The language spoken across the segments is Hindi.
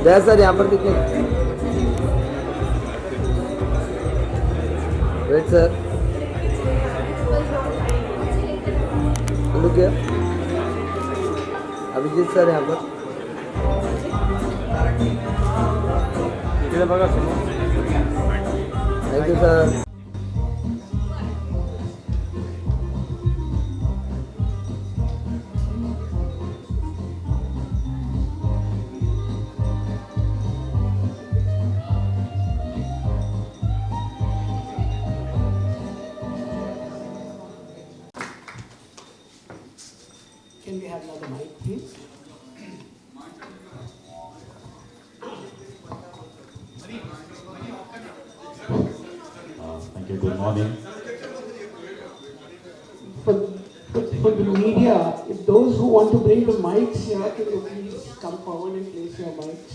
जय सर यहाँ पर दिखे वेट सर क्या अभिजीत सर यहाँ पर thank you sir Can we have another mic, please? Thank you. Good morning. For the media, if those who want to bring the mics here, can you please come forward and place your mics?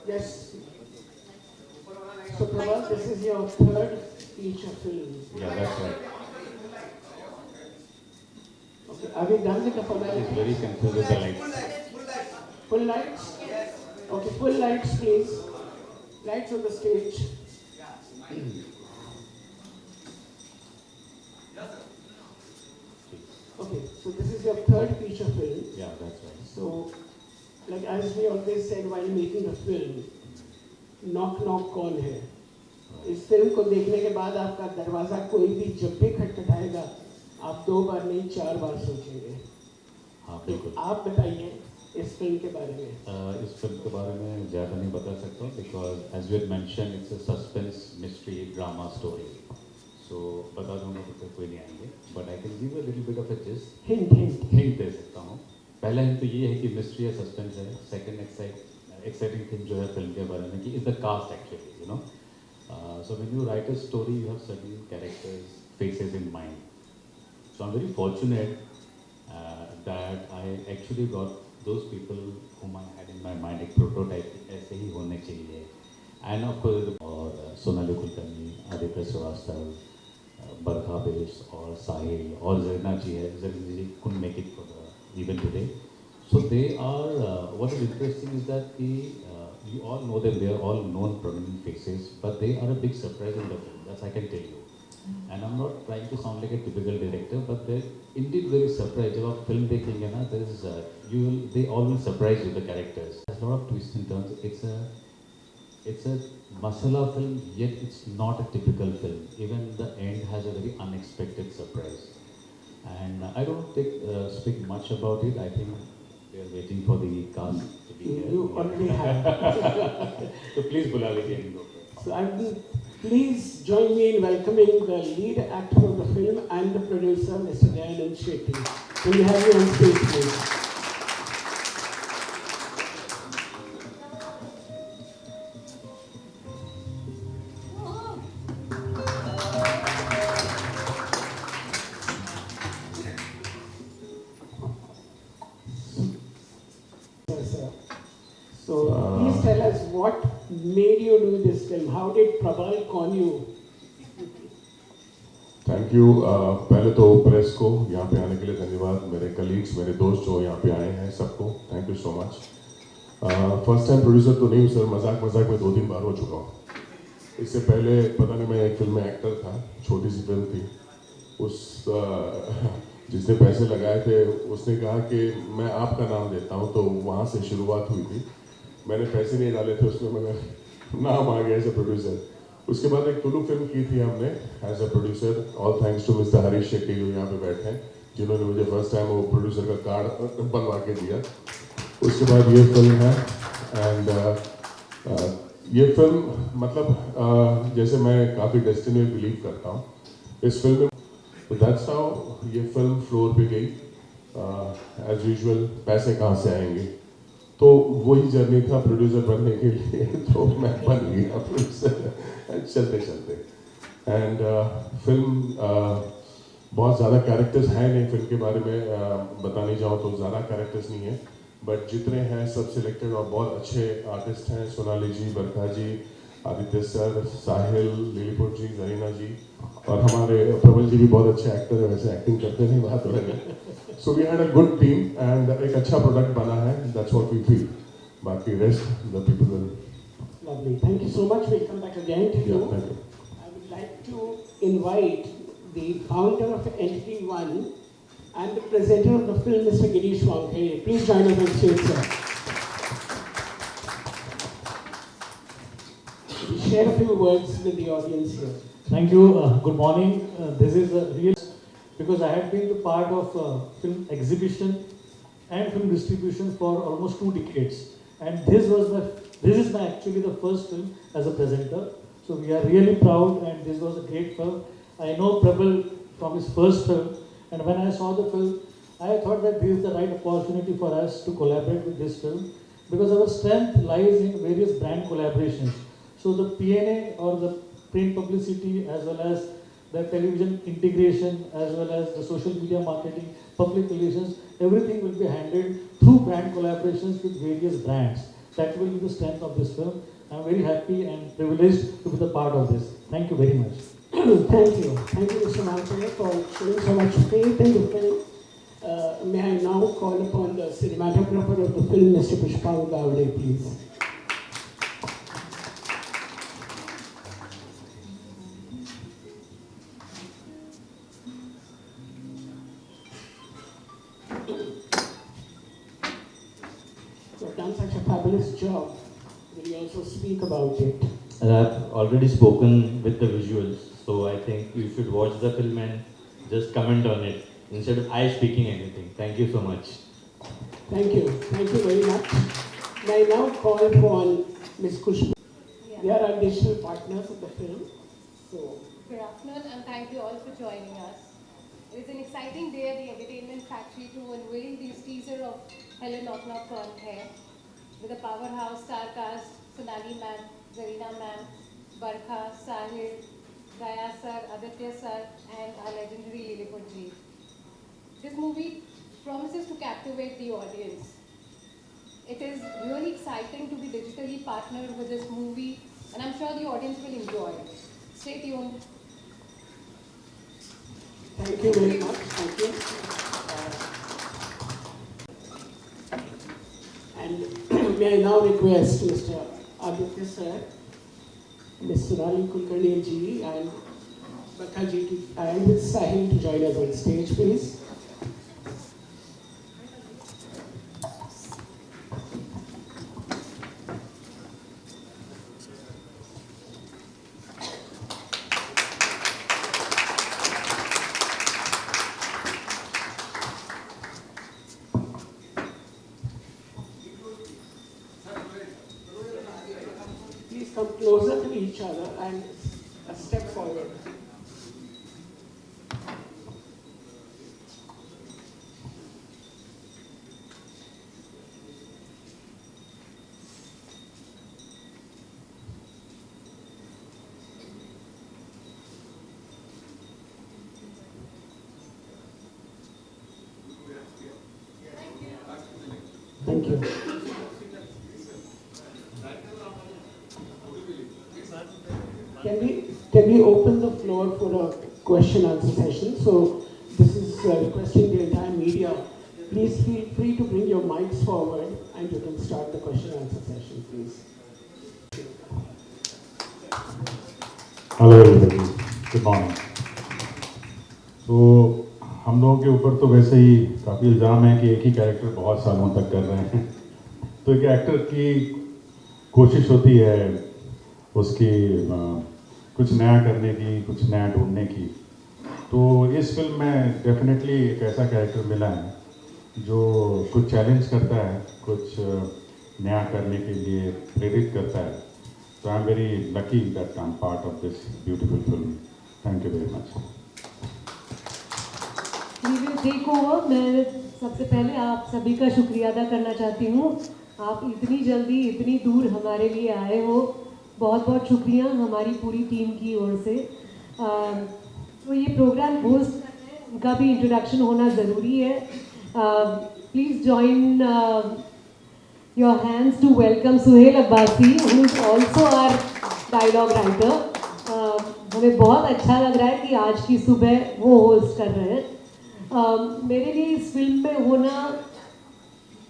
Yes. So Prabhat, this is your third feature film. Yeah, that's right. Okay, are we done with the It's formality? very confused with the lights. Full lights? Okay, full lights please. Lights on the stage. Okay, so this is your third feature film. Yeah, that's right. So, like as we always said while making a film, knock knock कौन है? इस फिल्म को देखने के बाद आपका दरवाजा कोई भी जब भी खटखटाएगा, आप 2 बार नहीं 4 बार सोचेंगे। हाँ तो बिल्कुल। आप बताइए इस फिल्म के बारे में। इस फिल्म के बारे में ज़्यादा नहीं बता सकता because as you had mention it's a suspense mystery drama story. So बता दूंगा तो कोई नहीं आएंगे, but I can give a little bit of a gist. Hint दे सकता हूँ। पहला हिंट तो ये है कि मिस्ट्री है, सस्पेंस है। सेकंड एक्साइटिंग थिंग जो है फिल्म के बारे में कि is the cast actually, you know. So when you write a story, you have certain characters, faces in mind. So I'm very fortunate that I actually got those people whom I had in my mind, एक prototype ऐसे ही होने चाहिए. And of course, और सोनाली कुलकर्णी, आदित्य श्रीवास्तव, बरखा बेस और साहिल और जरीना जी है. जरीना जी couldn't make it for the event today. So they are, what is interesting is that you all know them, they are all known prominent faces, but they are a big surprise in the film, that's I can tell you. And I'm not trying to sound like a typical director, but they're indeed very surprised. जब आप film देखेंगे ना, they all will surprise you, the characters. There's a lot of twists and turns. It's a masala film, yet it's not a typical film. Even the end has a very unexpected surprise. And I don't speak much about it. I think we are waiting for the cast to be here. You already have. So please बुला लीजिए. So please join me in welcoming the lead actor of the film and the producer, Mr. Dayanand Shetty. Can we have you on stage, please? So please tell us what made you do this film? How did Prabal call you? Thank you. पहले तो प्रेस को यहाँ पे आने के लिए धन्यवाद। मेरे कलीग्स, मेरे दोस्त जो यहाँ पे आए हैं, सबको thank you so much. First time producer तो नहीं हूँ सर, मजाक में 2-3 बार हो चुका हूँ। इससे पहले पता नहीं, मैं एक फिल्म में एक्टर था, छोटी सी फिल्म थी। जिसने पैसे लगाए थे उसने कहा कि मैं आपका नाम देता हूँ, तो वहाँ से शुरुआत हुई थी। मैंने पैसे नहीं डाले थे उसमें, मगर नाम आ गया एज ए प्रोड्यूसर। उसके बाद एक तुलु फिल्म की थी हमने as a producer. All thanks to mister Harish Shetty जो यहाँ पे बैठे हैं, जिन्होंने मुझे फर्स्ट टाइम वो प्रोड्यूसर का कार्ड बनवा के दिया। उसके बाद ये फिल्म है, एंड ये फिल्म मतलब जैसे मैं काफ़ी डेस्टिनी में बिलीव करता हूँ इस फिल्म में, तो दैट्स हाउ ये फिल्म फ्लोर पे गई। एज यूजुअल पैसे कहाँ से आएंगे, तो वही जर्नी था प्रोड्यूसर बनने के लिए, तो मैं बन गया प्रोड्यूसर चलते चलते। एंड फिल्म बहुत ज़्यादा कैरेक्टर्स हैं नहीं, फिल्म के बारे में बताने जाओ तो ज़्यादा कैरेक्टर्स नहीं है, बट जितने हैं सब सिलेक्टेड और बहुत अच्छे आर्टिस्ट हैं। सोनाली जी, बरखा जी, आदित्य सर, साहिल, लिलीपुर जी, जरीना जी, और हमारे प्रबल जी भी बहुत अच्छे एक्टर हैं, वैसे एक्टिंग करते नहीं, बात अलग है। So we had a good team and एक अच्छा प्रोडक्ट बना है, दैट्स व्हाट वी फील। बाकी rest the people will. Lovely. Thank you so much. We'll come back again to you. Thank you. I would like to invite the founder of Entity One and the presenter of the film, Mr. Girish Wankhe. Please join us on stage, sir. Share a few words with the audience here. Thank you. Good morning. This is a real because I have been the part of film exhibition and film distribution for almost 2 decades, and this is my actually the first film as a presenter. So we are really proud, and this was a great film. I know Prabal from his first film, and when I saw the film, I thought that this is the right opportunity for us to collaborate with this film, because our strength lies in various brand collaborations. So the P&A or the print publicity, as well as the television integration, as well as the social media marketing, public relations, everything will be handled through brand collaborations with various brands. That will be the strength of this film. I am very happy and privileged to be the part of this. Thank you very much. Thank you. Thank you, Mr. Wankhe, for showing so much faith in the film. May I now call upon the cinematographer of the film, Mr. Pushpang Gavde, please. You've done such a fabulous job. Will you also speak about it? I've already spoken with the visuals, so I think you should watch the film and just comment on it instead of I speaking anything. Thank you so much. Thank you. Thank you very much. May I now call upon Ms. Kushbu. They are our digital partners of the film. So, Good afternoon and thank you all for joining us. It is an exciting day at the Entertainment Factory to unveil the teaser of Hello Knock Knock Gone Hai with a powerhouse star cast: Sonali ma'am, Zarina ma'am, Barkha, Sahil, Gaya sir, Aditya sir, and our legendary Lilliput ji. This movie promises to captivate the audience. It is really exciting to be digitally partnered with this movie, and I'm sure the audience will enjoy it. Stay tuned. thank you very much. Thank you. And may I now request Mr. Aditya sir, Ms. Sonali Kulkarni ji, and Barkha ji and Ms. Sahil to join us on stage, please. Please come closer to each other and a step forward. Thank you. Can we open the floor for a question answer session? So this is requesting the entire media. Please feel free to bring your mics forward and you can start the question answer session, please. Hello everybody, good morning. तो हम लोगों के ऊपर तो वैसे ही काफ़ी इल्ज़ाम है कि एक ही कैरेक्टर बहुत सालों तक कर रहे हैं। तो एक एक्टर की कोशिश होती है उसकी कुछ नया करने की, कुछ नया ढूंढने की। तो इस फिल्म में डेफिनेटली एक ऐसा कैरेक्टर मिला है जो कुछ चैलेंज करता है, कुछ नया करने के लिए प्रेरित करता है। So I'm very lucky that I'm part of this beautiful film. Thank you very much. We will take over. मैं सबसे पहले आप सभी का शुक्रिया अदा करना चाहती हूँ। आप इतनी जल्दी इतनी दूर हमारे लिए आए हो, बहुत बहुत शुक्रिया हमारी पूरी टीम की ओर से। तो ये प्रोग्राम होस्ट कर रहे हैं, उनका भी इंट्रोडक्शन होना ज़रूरी है। Please join your hands to welcome Suhail Abbasi, who is also our dialogue writer. हमें बहुत अच्छा लग रहा है कि आज की सुबह वो होस्ट कर रहे हैं। मेरे लिए इस फिल्म में होना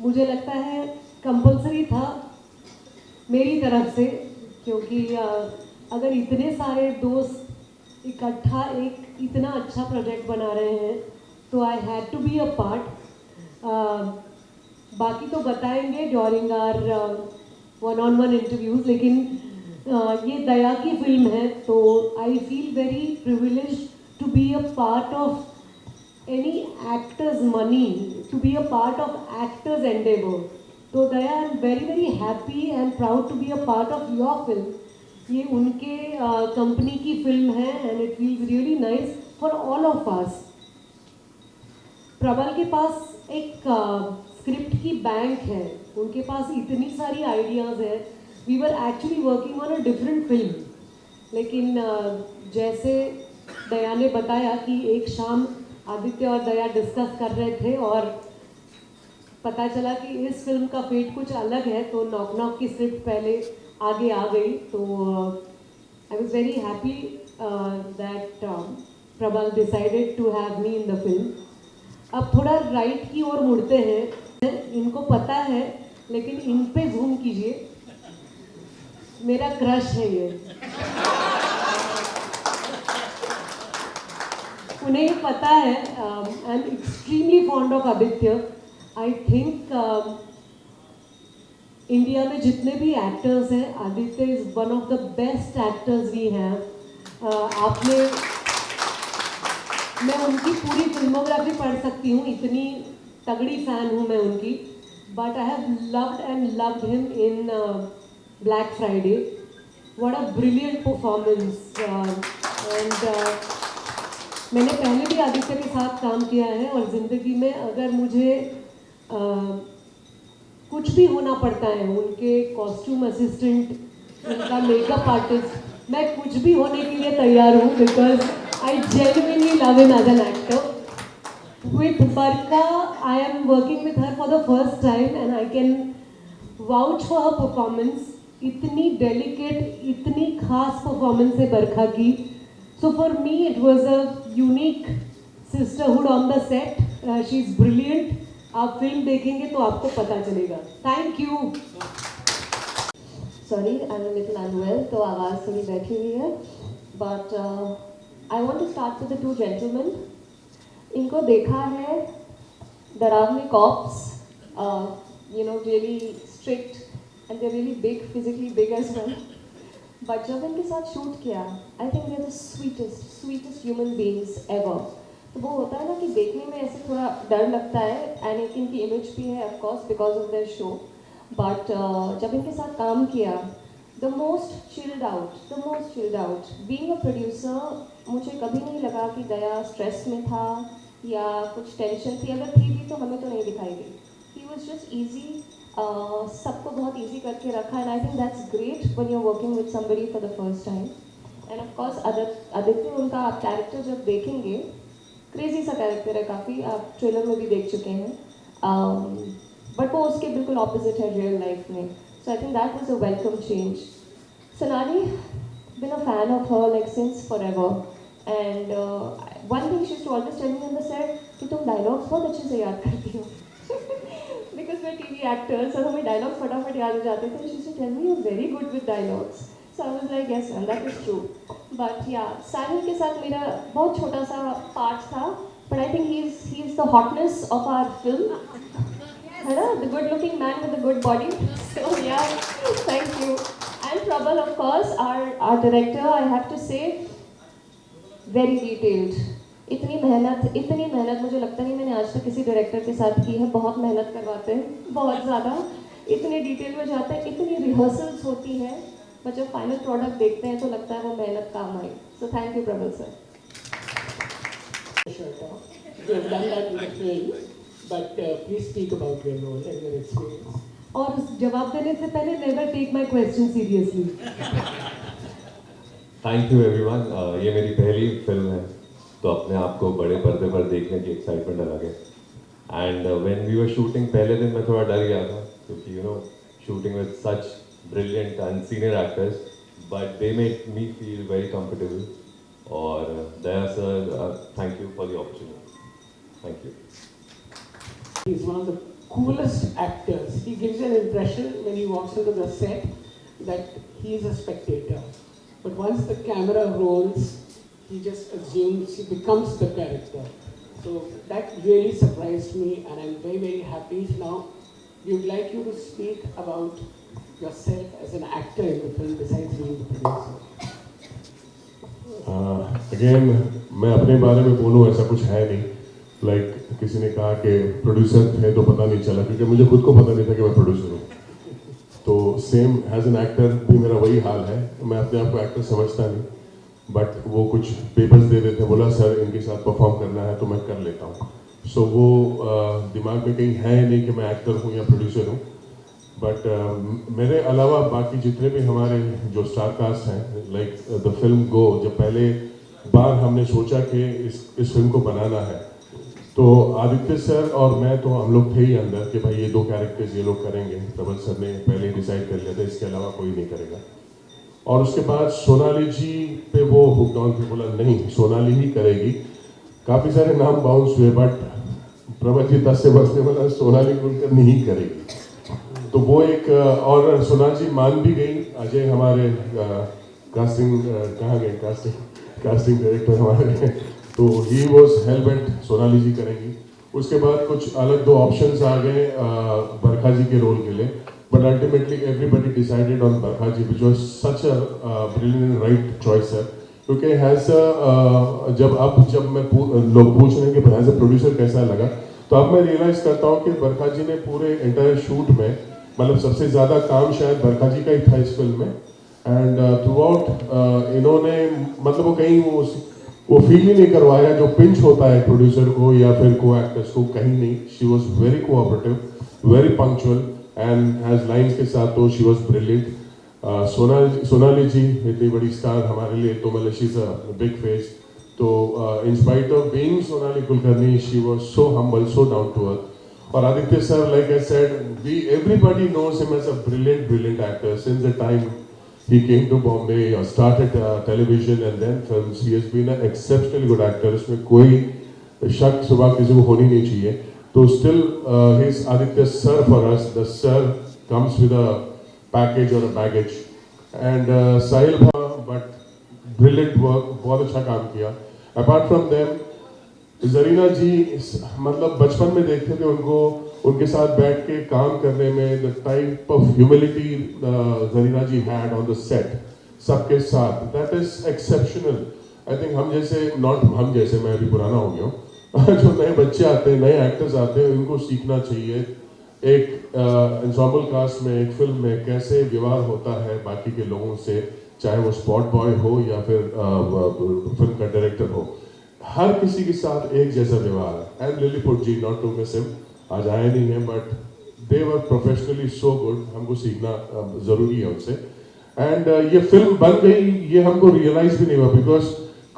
मुझे लगता है कंपल्सरी था मेरी तरफ से, क्योंकि अगर इतने सारे दोस्त इकट्ठा एक इतना अच्छा प्रोजेक्ट बना रहे हैं तो I had to be a part. बाकी तो बताएंगे ड्यूरिंग आर वन-on-one इंटरव्यूज़, लेकिन ये दया की फिल्म है तो I feel very privilege to be a part of any actors money, to be a part of actors endeavour. तो Daya, I am very very happy and proud to be a part of your film. ये उनके कंपनी की फिल्म है and it feels really nice for all of us. Prabal के पास एक स्क्रिप्ट की बैंक है, उनके पास इतनी सारी आइडियाज़ है। We were actually working on a different film, लेकिन जैसे दया ने बताया कि एक शाम आदित्य और दया डिस्कस कर रहे थे और पता चला कि इस फिल्म का फेट कुछ अलग है, तो नॉक नॉक की स्क्रिप्ट पहले आगे आ गई। तो I was very happy that Prabal decided to have me in the film. अब थोड़ा राइट की ओर मुड़ते हैं। इनको पता है लेकिन इन पे जूम कीजिए, मेरा क्रश है ये। उन्हें ये पता है। I am extremely fond of Aditya. I think India में जितने भी एक्टर्स हैं, Aditya is one of the best actors we have. आपने, मैं उनकी पूरी फिल्मोग्राफी पढ़ सकती हूँ, इतनी तगड़ी फ़ैन हूँ मैं उनकी। But I have loved and loved him in black Friday. What a brilliant performance. And मैंने पहले भी आदित्य के साथ काम किया है और ज़िंदगी में अगर मुझे कुछ भी होना पड़ता है, उनके कॉस्ट्यूम असिस्टेंट, उनका मेकअप आर्टिस्ट, मैं कुछ भी होने के लिए तैयार हूँ, because I genuinely love him as an actor. With Barka, I am working with her for the first time and I can vouch for her performance. इतनी delicate, इतनी खास performance है बरखा की। So for me, it was a unique sisterhood on the set. She is brilliant. आप फिल्म देखेंगे तो आपको पता चलेगा। Thank you. Sorry, I'm a little unwell, तो आवाज़ थोड़ी बैठी हुई है। But I want to start with the two gentlemen. इनको देखा है डरावने cops, really strict and they're really big, physically big as well. But जब इनके साथ शूट किया, I think they're the sweetest human beings ever. तो वो होता है ना कि देखने में ऐसे थोड़ा डर लगता है, and एक इनकी image भी है of course because of their show. But जब इनके साथ काम किया, the most chilled out. Being a producer, मुझे कभी नहीं लगा कि दया स्ट्रेस में था या कुछ टेंशन थी। अगर थी भी तो हमें तो नहीं दिखाई दी। He was just easy, सबको बहुत easy करके रखा, and I think that's great when you're working with somebody for the first time. And of course Aditya, उनका आप कैरेक्टर जब देखेंगे, क्रेजी सा कैरेक्टर है काफ़ी, आप ट्रेलर में भी देख चुके हैं, बट वो उसके बिल्कुल ऑपोजिट है रियल लाइफ में। So I think that was a welcome change. Sonali, been a fan of her like since forever, and one thing she used to always tell me on the set कि तुम dialogues बहुत अच्छे से याद करती हो, because we're TV actors और हमें dialogues फटाफट याद हो जाते थे। She used to tell me you're very good with dialogues. So I was like yes ma'am, that is true. But yeah, Sahil के साथ मेरा बहुत छोटा सा part था, but I think he's the hotness of our film. Hello, the good-looking man with the good body. So yeah, thank you. And Prabal, of course, our director. I have to say, very detailed. इतनी मेहनत मुझे लगता नहीं मैंने आज तक किसी डायरेक्टर के साथ की है। बहुत मेहनत करवाते हैं, बहुत ज़्यादा, इतने डिटेल में जाते हैं, इतनी रिहर्सल्स होती हैं, बट जब फाइनल प्रोडक्ट देखते हैं तो लगता है वो मेहनत काम आई. सो थैंक यू प्रबल sir. Shirt off. You have done that in the film, but please speak about your role and your experience. और जवाब देने से पहले never take my question seriously. Thank you everyone. ये मेरी पहली फिल्म है, तो अपने आप को बड़े पर्दे पर देखने की एक्साइटमेंट अलग है. And when we were shooting, पहले दिन मैं थोड़ा डर गया था, क्योंकि you know shooting with such brilliant and senior actors, but they make me feel very comfortable. और Daya sir, thank you for the opportunity. Thank you. He is one of the coolest actors. He gives an impression when he walks into the set that he is a spectator. But once the camera rolls, he just assumes, he becomes the character. So that really surprised me, and I'm very, very happy. Now, we would like you to speak about yourself as an actor in the film besides being the producer. Again मैं अपने बारे में बोलूँ ऐसा कुछ है नहीं. लाइक किसी ने कहा कि प्रोड्यूसर थे तो पता नहीं चला, क्योंकि मुझे खुद को पता नहीं था कि मैं प्रोड्यूसर हूँ. तो सेम एज एन एक्टर भी मेरा वही हाल है. मैं अपने आप को एक्टर समझता नहीं, बट वो कुछ पेपर्स दे देते, बोला सर इनके साथ परफॉर्म करना है तो मैं कर लेता हूँ. सो वो दिमाग में कहीं है नहीं कि मैं एक्टर हूँ या प्रोड्यूसर हूँ. बट मेरे अलावा बाकी जितने भी हमारे जो स्टार कास्ट हैं, लाइक द फिल्म गो, जब पहले बार हमने सोचा कि इस फिल्म को बनाना है, तो आदित्य सर और मैं तो हम लोग थे ही अंदर कि भाई ये 2 कैरेक्टर्स ये लोग करेंगे. प्रबल सर ने पहले डिसाइड कर लिया था, इसके अलावा कोई नहीं करेगा. और उसके बाद सोनाली जी पे वो हुक डाउन पे बोला नहीं सोनाली ही करेगी. काफ़ी सारे नाम बाउंस हुए, बट प्रबल जी 10 से बचने वाला सोनाली कुलकर्णी ही करेगी. तो वो एक, और सोनाली जी मान भी गई. अजय हमारे कास्टिंग कहाँ गए, कास्टिंग डायरेक्टर हमारे, तो ही वॉज हेलबेंट सोनाली जी करेंगी. उसके बाद कुछ अलग 2 ऑप्शंस आ गए बरखा जी के रोल के लिए, but ultimately everybody decided on Barkha ji, which was such a brilliant right choice sir. क्योंकि हैज़ जब मैं लोग पूछ रहे हैं कि एज अ प्रोड्यूसर कैसा लगा, तो अब मैं रियलाइज़ करता हूँ कि बरखा जी ने पूरे एंटायर शूट में, मतलब सबसे ज़्यादा काम शायद बरखा जी का ही था इस फिल्म में. एंड थ्रू आउट इन्होंने, मतलब वो कहीं वो फील ही नहीं करवाया जो पिंच होता है प्रोड्यूसर को या फिर को एक्टर्स को, कहीं नहीं. She was very cooperative, very punctual, and as lines के साथ तो she was brilliant. Sonali ji इतनी बड़ी स्टार हमारे लिए, तो मतलब she is a big face. तो in spite of being Sonali Kulkarni, she was so humble, so down to earth. और Aditya sir, like I said, everybody knows him as a brilliant actor since the time he came to Bombay or started television and then films. He has been an exceptionally good actor. इसमें कोई शक सुबह किसी को होनी नहीं चाहिए. तो still he is Aditya sir for us. The sir comes with a package or a baggage. And Sahil bha, but brilliant work, बहुत अच्छा काम किया. Apart from them, जरीना जी, मतलब बचपन में देखते थे उनको, उनके साथ बैठ के काम करने में, the type of humility Zarina ji had on the set सबके साथ, that is exceptional. I think हम जैसे, नॉट हम जैसे, मैं अभी पुराना हो गया हूँ जो नए बच्चे आते हैं, नए एक्टर्स आते हैं, उनको सीखना चाहिए एक एंसेम्बल कास्ट में, एक फिल्म में कैसे व्यवहार होता है बाकी के लोगों से, चाहे वो स्पॉट बॉय हो या फिर फिल्म का डायरेक्टर हो. हर किसी के साथ एक जैसा व्यवहार है. And Lilliput ji, not to miss him, आज आए नहीं हैं, but they were professionally so good. हमको सीखना ज़रूरी है उनसे. एंड ये फिल्म बन गई, ये हमको रियलाइज भी नहीं हुआ, बिकॉज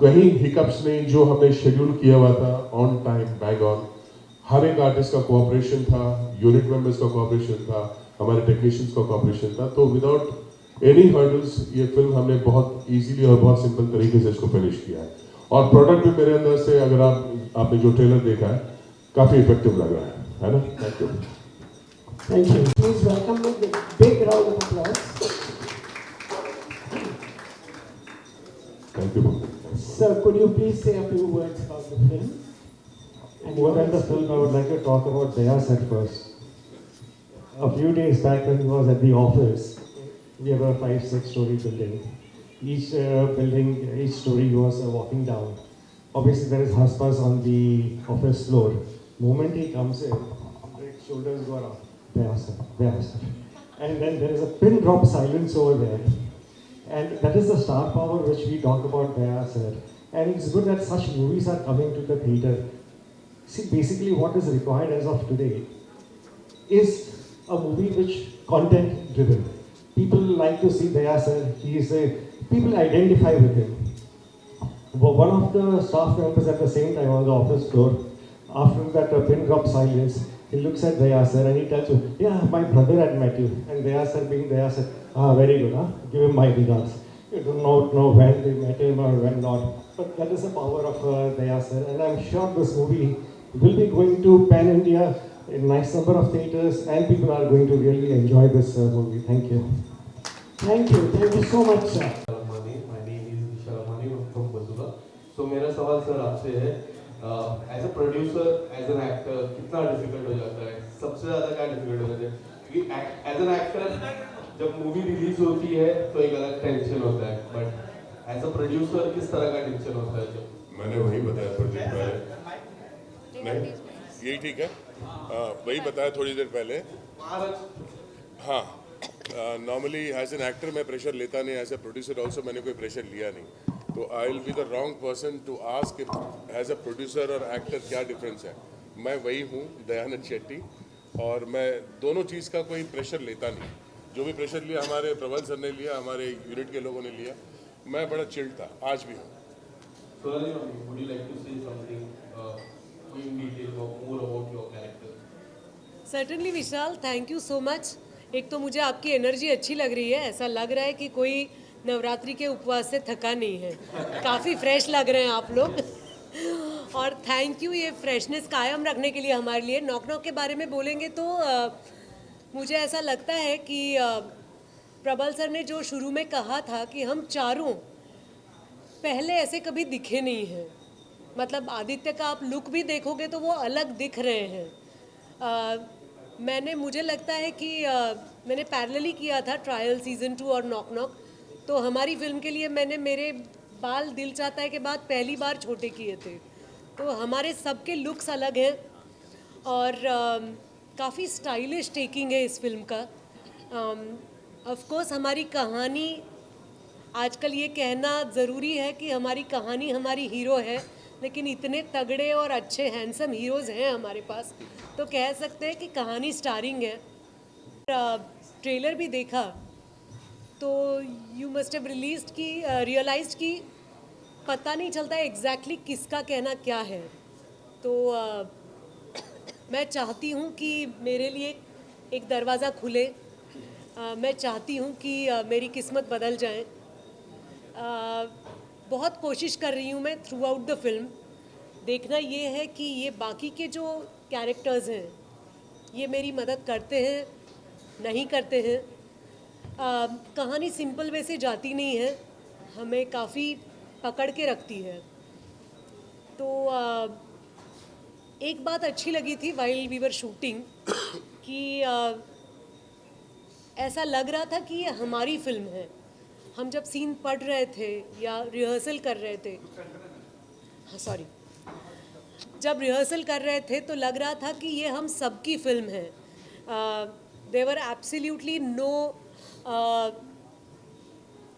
कहीं हिकअप्स नहीं, जो हमने शेड्यूल किया हुआ था ऑन टाइम, बैग ऑन. हर एक आर्टिस्ट का कोऑपरेशन था, यूनिट मेंबर्स का कोऑपरेशन था, हमारे टेक्नीशियंस का कोऑपरेशन था. तो विदाउट एनी हर्डल्स ये फिल्म हमने बहुत इजीली और बहुत सिंपल तरीके से इसको फिनिश किया है. और प्रोडक्ट भी मेरे अंदर से, अगर आपने जो ट्रेलर देखा है, काफ़ी इफेक्टिव लग रहा है ना. Thank you. Thank you. Please welcome with a big round of applause. Thank you. Sir, could you please say a few words about the film? And More than the film, I would like to talk about Daya's at first. A few days back when he was at the office, we have a 5-6 story building. Each building, each story he was walking down. Obviously there is husband on the office floor. Moment he comes in, his shoulders go up. There sir. And then there is a pin drop silence over there. And that is the star power which we talk about there, sir. And it's good that such movies are coming to the theatre. See, basically what is required as of today is a movie which content driven. People like to see Daya sir. People identify with him. One of the staff members at the same time on the office floor, after that pin drop silence, he looks at Daya sir and he tells you, yeah, my brother had met you. And Daya sir being Daya sir, very good, huh? Give him my regards. You do not know when they met him or when not. But that is the power of Daya sir. And I'm sure this movie will be going to Pan India in a nice number of theatres and people are going to really enjoy this movie. Thank you. Thank you so much, sir. My name is Vishal Mani from Basula. So मेरा सवाल सर आपसे है, as a producer, as an actor कितना डिफिकल्ट हो जाता है? सबसे ज़्यादा क्या डिफिकल्ट हो जाता है? क्योंकि एज एन एक्टर जब मूवी रिलीज होती है तो एक अलग टेंशन होता है, बट एज अ प्रोड्यूसर किस तरह का टेंशन होता है? जब मैंने वही बताया थोड़ी देर पहले, नहीं यही ठीक है, वही बताया थोड़ी देर पहले। हाँ, नॉर्मली एज एन एक्टर मैं प्रेशर लेता नहीं, एज ए प्रोड्यूसर ऑल्सो मैंने कोई प्रेशर लिया नहीं, तो I will be the wrong person to ask as a producer और एक्टर क्या डिफरेंस है। मैं वही हूँ, दयानंद शेट्टी, और मैं दोनों चीज़ का कोई प्रेशर लेता नहीं। जो भी प्रेशर लिया हमारे प्रबल सर ने लिया, हमारे यूनिट के लोगों ने लिया, मैं बड़ा चिल्ड था, आज भी हूँ। would you like to say something in detail more about your character? Certainly Vishal, thank you so much. एक तो मुझे आपकी एनर्जी अच्छी लग रही है, ऐसा लग रहा है कि कोई नवरात्रि के उपवास से थका नहीं है, काफ़ी फ्रेश लग रहे हैं आप लोग। और थैंक यू ये फ्रेशनेस कायम रखने के लिए हमारे लिए। नॉक नॉक के बारे में बोलेंगे तो मुझे ऐसा लगता है कि प्रबल सर ने जो शुरू में कहा था कि हम चारों पहले ऐसे कभी दिखे नहीं हैं, मतलब आदित्य का आप लुक भी देखोगे तो वो अलग दिख रहे हैं। मुझे लगता है कि मैंने पैरेलली किया था ट्रायल सीज़न 2 और नॉक नॉक, तो हमारी फिल्म के लिए मैंने मेरे बाल दिल चाहता है के बाद पहली बार छोटे किए थे, तो हमारे सबके लुक्स अलग हैं और काफ़ी स्टाइलिश टेकिंग है इस फिल्म का। ऑफ कोर्स हमारी कहानी, आजकल ये कहना ज़रूरी है कि हमारी कहानी हमारी हीरो है, लेकिन इतने तगड़े और अच्छे हैंडसम हीरोज़ हैं हमारे पास, तो कह सकते हैं कि कहानी स्टारिंग है। ट्रेलर भी देखा तो यू मस्ट हैव रियलाइज्ड कि पता नहीं चलता है एग्जैक्टली किसका कहना क्या है। तो मैं चाहती हूँ कि मेरे लिए एक दरवाज़ा खुले, मैं चाहती हूँ कि मेरी किस्मत बदल जाए। बहुत कोशिश कर रही हूँ मैं थ्रू आउट द फिल्म। देखना ये है कि ये बाकी के जो कैरेक्टर्स हैं ये मेरी मदद करते हैं, नहीं करते हैं। कहानी सिंपल वे से जाती नहीं है, हमें काफ़ी पकड़ के रखती है। तो एक बात अच्छी लगी थी वाइल वी वर शूटिंग कि ऐसा लग रहा था कि ये हमारी फिल्म है। हम जब सीन पढ़ रहे थे या रिहर्सल कर रहे थे, जब रिहर्सल कर रहे थे तो लग रहा था कि ये हम सबकी फिल्म है। There are absolutely no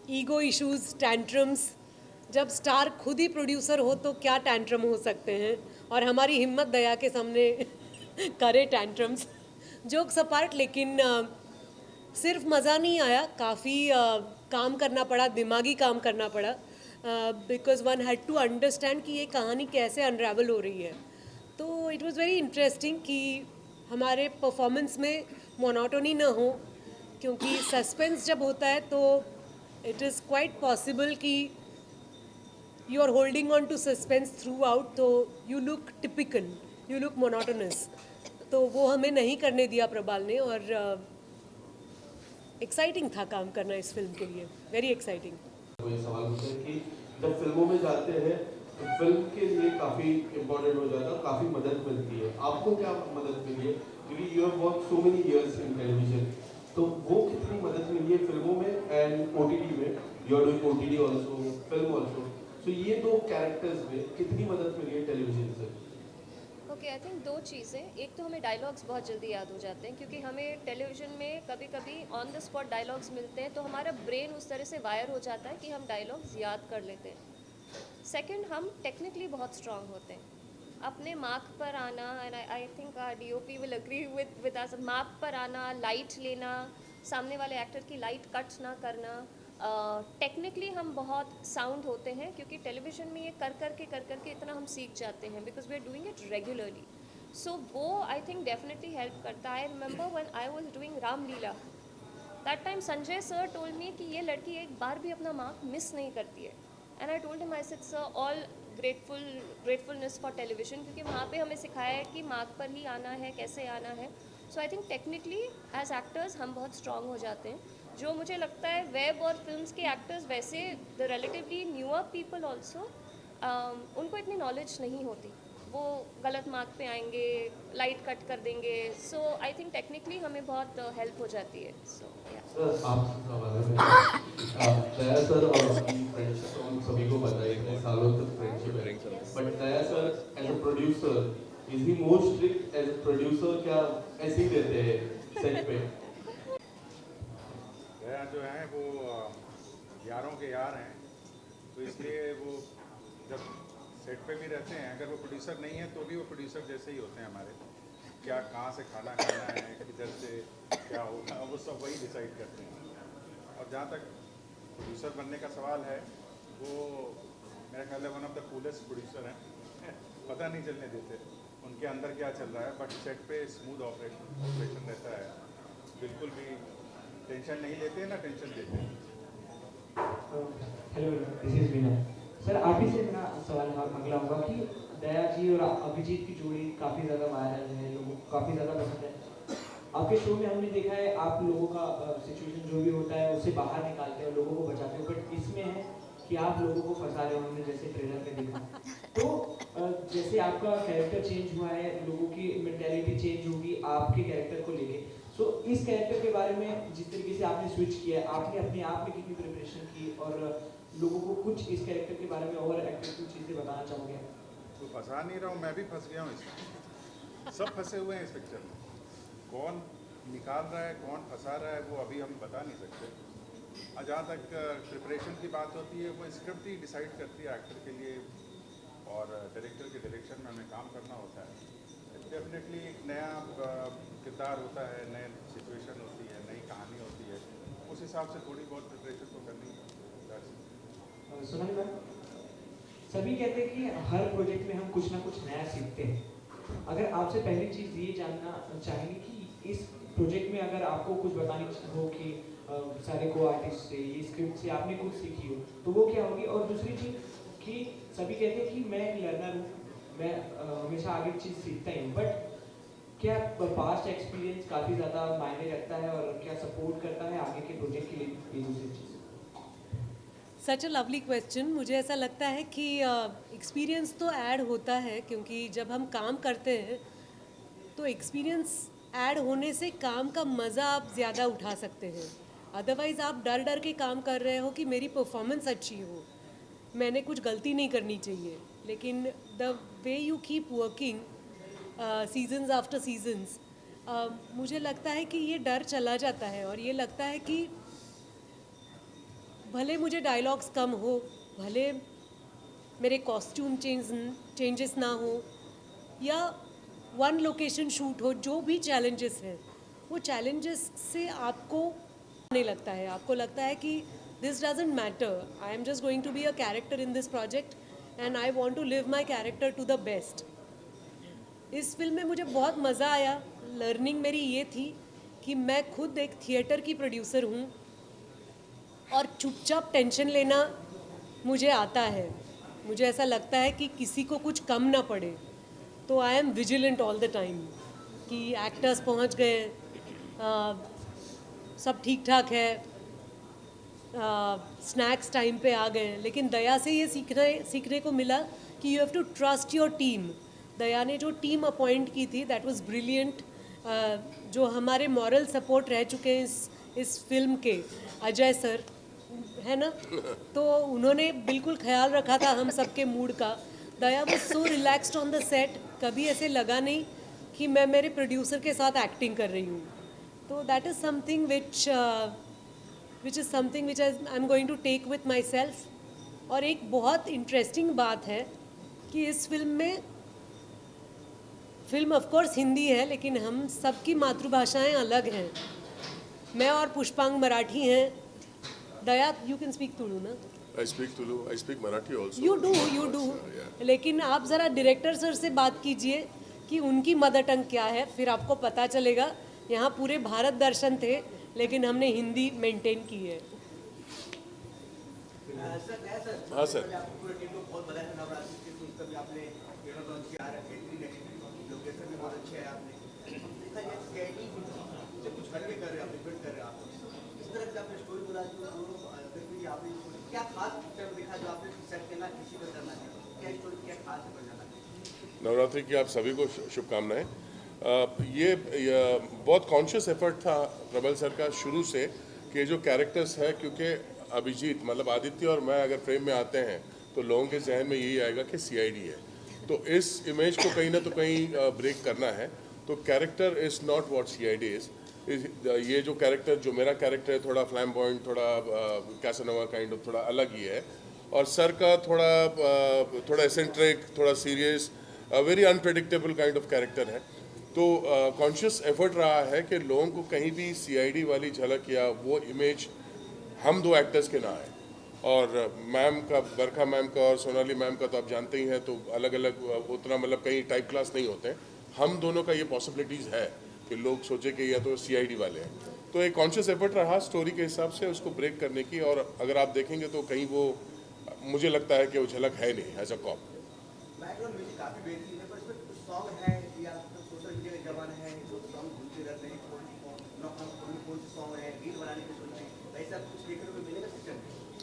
ego issues, tantrums. जब स्टार खुद ही प्रोड्यूसर हो तो क्या टैंट्रम हो सकते हैं, और हमारी हिम्मत दया के सामने करे टैंट्रम्स। जोक्स अपार्ट, लेकिन सिर्फ मज़ा नहीं आया, काफ़ी काम करना पड़ा, दिमागी काम करना पड़ा, because one had to understand कि ये कहानी कैसे अनरेवल हो रही है। तो इट वाज वेरी इंटरेस्टिंग कि हमारे परफॉर्मेंस में मोनोटोनी ना हो, क्योंकि सस्पेंस जब होता है तो इट इज़ क्वाइट पॉसिबल कि you are holding on to suspense throughout, तो you look typical, you look monotonous. तो वो हमें नहीं करने दिया प्रबाल ने, और एक्साइटिंग था काम करना इस फिल्म के लिए, वेरी एक्साइटिंग। कोई सवाल पूछे कि जब फिल्मों में जाते हैं तो फिल्म के लिए काफ़ी इम्पोर्टेंट हो जाता है, काफ़ी मदद मिलती है। आपको क्या मदद मिली है? क्योंकि you have work so many years in television, तो वो कितनी मदद मिली है फिल्मों में एंड ओटीटी में? You are doing OTT also, film also, तो ये दो कैरेक्टर्स में कितनी मदद मिली है टेलीविजन से? ओके, आई थिंक 2 चीज़ें। एक तो हमें डायलॉग्स बहुत जल्दी याद हो जाते हैं, क्योंकि हमें टेलीविज़न में कभी कभी ऑन द स्पॉट डायलॉग्स मिलते हैं, तो हमारा ब्रेन उस तरह से वायर हो जाता है कि हम डायलॉग्स याद कर लेते हैं। सेकंड, हम टेक्निकली बहुत स्ट्रांग होते हैं। अपने मार्क पर आना, and I think DOP will agree with us, mark पर आना, लाइट लेना, सामने वाले एक्टर की लाइट कट ना करना, टेक्निकली हम बहुत साउंड होते हैं, क्योंकि टेलीविज़न में ये कर करके इतना हम सीख जाते हैं, because we are doing it regularly. So वो आई थिंक डेफिनेटली हेल्प करता है। I remember when I was doing Ramleela, that time Sanjay sir told me कि ये लड़की एक बार भी अपना मार्क मिस नहीं करती है। And I told him, I said sir, all gratefulness for television, क्योंकि वहाँ पे हमें सिखाया है कि मार्क पर ही आना है, कैसे आना है। So I think technically as actors हम बहुत स्ट्रॉन्ग हो जाते हैं, जो मुझे लगता है वेब और फिल्म्स के एक्टर्स, वैसे the relatively newer people also, उनको इतनी नॉलेज नहीं होती, वो गलत मार्क पे आएंगे, लाइट कट कर देंगे। सो आई थिंक टेक्निकली हमें बहुत हेल्प हो जाती है। सो सर आपसे सवाल है, दया सर और फ्रेंडशिप तो हम सभी को पता है, इतने सालों तक फ्रेंडशिप है, but Daya sir as a producer is he more strict as a producer, क्या ऐसे ही देते हैं सेट पे? दया जो है वो यारों के यार हैं, तो इसलिए वो जब सेट पे भी रहते हैं, अगर वो प्रोड्यूसर नहीं है तो भी वो प्रोड्यूसर जैसे ही होते हैं हमारे। क्या कहाँ से खाना खाना है, किधर से क्या होगा, वो सब वही डिसाइड करते हैं। और जहाँ तक प्रोड्यूसर बनने का सवाल है, वो मेरा ख्याल है one of the coolest producer हैं। पता नहीं चलने देते उनके अंदर क्या चल रहा है, बट सेट पे स्मूथ ऑपरेशन रहता है, बिल्कुल भी टेंशन नहीं लेते ना टेंशन देते हैं। Hello, this is Vinay. Sir आप ही से मेरा सवाल अगला होगा कि दया जी और अभिजीत की जोड़ी काफ़ी ज़्यादा वायरल है, लोगों को काफ़ी ज़्यादा पसंद है। आपके शो में हमने देखा है आप लोगों का सिचुएशन जो भी होता है उससे बाहर निकालते हो, लोगों को बचाते हो, बट इसमें है कि आप लोगों को फंसा रहे हो, हमने जैसे ट्रेलर में देखा। तो जैसे आपका कैरेक्टर चेंज हुआ है, लोगों की मेंटालिटी चेंज होगी आपके कैरेक्टर को लेके। सो इस कैरेक्टर के बारे में जिस तरीके से आपने स्विच किया, आपने अपने आप में कितनी प्रिपरेशन की, और लोगों को कुछ इस कैरेक्टर के बारे में और एक्टिव चीज़ें बताना चाहोगे? तो फंसा नहीं रहा हूँ, मैं भी फंस गया हूँ इसमें। सब फंसे हुए हैं इस पिक्चर में। कौन निकाल रहा है, कौन फंसा रहा है, वो अभी हम बता नहीं सकते। और जहाँ तक प्रिपरेशन की बात होती है, वो स्क्रिप्ट ही डिसाइड करती है एक्टर के लिए, और डायरेक्टर के डायरेक्शन में हमें काम करना होता है। डेफिनेटली एक नया किरदार होता है, नई सिचुएशन होती है, नई कहानी होती है, उस हिसाब से थोड़ी बहुत प्रिपरेशन तो करनी है। सुनाई मैम, सभी कहते हैं कि हर प्रोजेक्ट में हम कुछ ना कुछ नया सीखते हैं। अगर आपसे पहली चीज़ ये जानना चाहेंगे कि इस प्रोजेक्ट में अगर आपको कुछ बतानी हो कि सारे को आर्टिस्ट से, ये स्क्रिप्ट से आपने कुछ सीखी हो, तो वो क्या होगी? और दूसरी चीज़ कि सभी कहते हैं कि मैं एक लर्नर हूँ, मैं हमेशा आगे चीज़ सीखता ही हूँ, बट क्या पास्ट एक्सपीरियंस काफ़ी ज़्यादा मायने रखता है और क्या सपोर्ट करता है आगे के प्रोजेक्ट के लिए? ये दूसरी चीज़। सच अ लवली क्वेश्चन। मुझे ऐसा लगता है कि एक्सपीरियंस तो ऐड होता है, क्योंकि जब हम काम करते हैं तो एक्सपीरियंस ऐड होने से काम का मज़ा आप ज़्यादा उठा सकते हैं। अदरवाइज़ आप डर डर के काम कर रहे हो कि मेरी परफॉर्मेंस अच्छी हो, मैंने कुछ गलती नहीं करनी चाहिए। लेकिन the way you keep working seasons after seasons, मुझे लगता है कि ये डर चला जाता है, और ये लगता है कि भले मुझे डायलॉग्स कम हो, भले मेरे कॉस्ट्यूम चेंजेस ना हो, या वन लोकेशन शूट हो, जो भी चैलेंजेस हैं, वो चैलेंजेस से आपको नहीं लगता है, आपको लगता है कि this doesn't matter, I am just going to be a character in this project and I want to live my character to the best. इस फिल्म में मुझे बहुत मज़ा आया। लर्निंग मेरी ये थी कि मैं खुद एक थिएटर की प्रोड्यूसर हूँ, और चुपचाप टेंशन लेना मुझे आता है। मुझे ऐसा लगता है कि किसी को कुछ कम ना पड़े, तो I M vigilant all the time कि एक्टर्स पहुंच गए, सब ठीक ठाक है, स्नैक्स टाइम पे आ गए। लेकिन दया से ये सीखने को मिला कि you have to trust your team. Daya ने जो टीम अपॉइंट की थी, दैट वाज ब्रिलियंट। जो हमारे मॉरल सपोर्ट रह चुके हैं इस फिल्म के, अजय सर है ना, तो उन्होंने बिल्कुल ख्याल रखा था हम सबके मूड का। Daya was so relaxed on the set, कभी ऐसे लगा नहीं कि मैं मेरे प्रोड्यूसर के साथ एक्टिंग कर रही हूँ. तो that is something which is something which I am going to take with myself. और एक बहुत इंटरेस्टिंग बात है कि इस फिल्म ऑफ कोर्स हिंदी है, लेकिन हम सबकी मातृभाषाएं अलग हैं. मैं और पुष्पांग मराठी हैं. दया, यू कैन स्पीक तुलु ना? I speak Tulu. I speak Marathi also. You do. लेकिन आप ज़रा डायरेक्टर सर से बात कीजिए कि उनकी मदर टंग क्या है, फिर आपको पता चलेगा. यहाँ पूरे भारत दर्शन थे, लेकिन हमने हिंदी मेंटेन की है. हाँ सर. नवरात्रि की आप सभी को शुभकामनाएं. ये बहुत कॉन्शियस एफर्ट था प्रबल सर का शुरू से कि जो कैरेक्टर्स है, क्योंकि अभिजीत मतलब आदित्य और मैं अगर फ्रेम में आते हैं तो लोगों के जहन में यही आएगा कि सीआईडी है. तो इस इमेज को कहीं ना तो कहीं ब्रेक करना है. तो character is not what CID is. ये जो कैरेक्टर, जो मेरा कैरेक्टर है, थोड़ा फ्लैम्बॉयंट, थोड़ा कैसानोवा काइंड ऑफ, थोड़ा अलग ही है. और सर का थोड़ा एसेंट्रिक, थोड़ा serious, very unpredictable kind of character है. तो कॉन्शियस एफर्ट रहा है कि लोगों को कहीं भी सीआईडी वाली झलक या वो इमेज हम दो एक्टर्स के ना आए. और मैम का, बरखा मैम का और सोनाली मैम का तो आप जानते ही हैं, तो अलग अलग उतना मतलब कहीं टाइप क्लास नहीं होते हैं. हम दोनों का ये पॉसिबिलिटीज़ है कि लोग सोचे कि या तो सीआईडी वाले हैं. तो एक कॉन्शियस एफर्ट रहा स्टोरी के हिसाब से उसको ब्रेक करने की. और अगर आप देखेंगे तो कहीं वो, मुझे लगता है कि वो झलक है नहीं एज अ कॉप.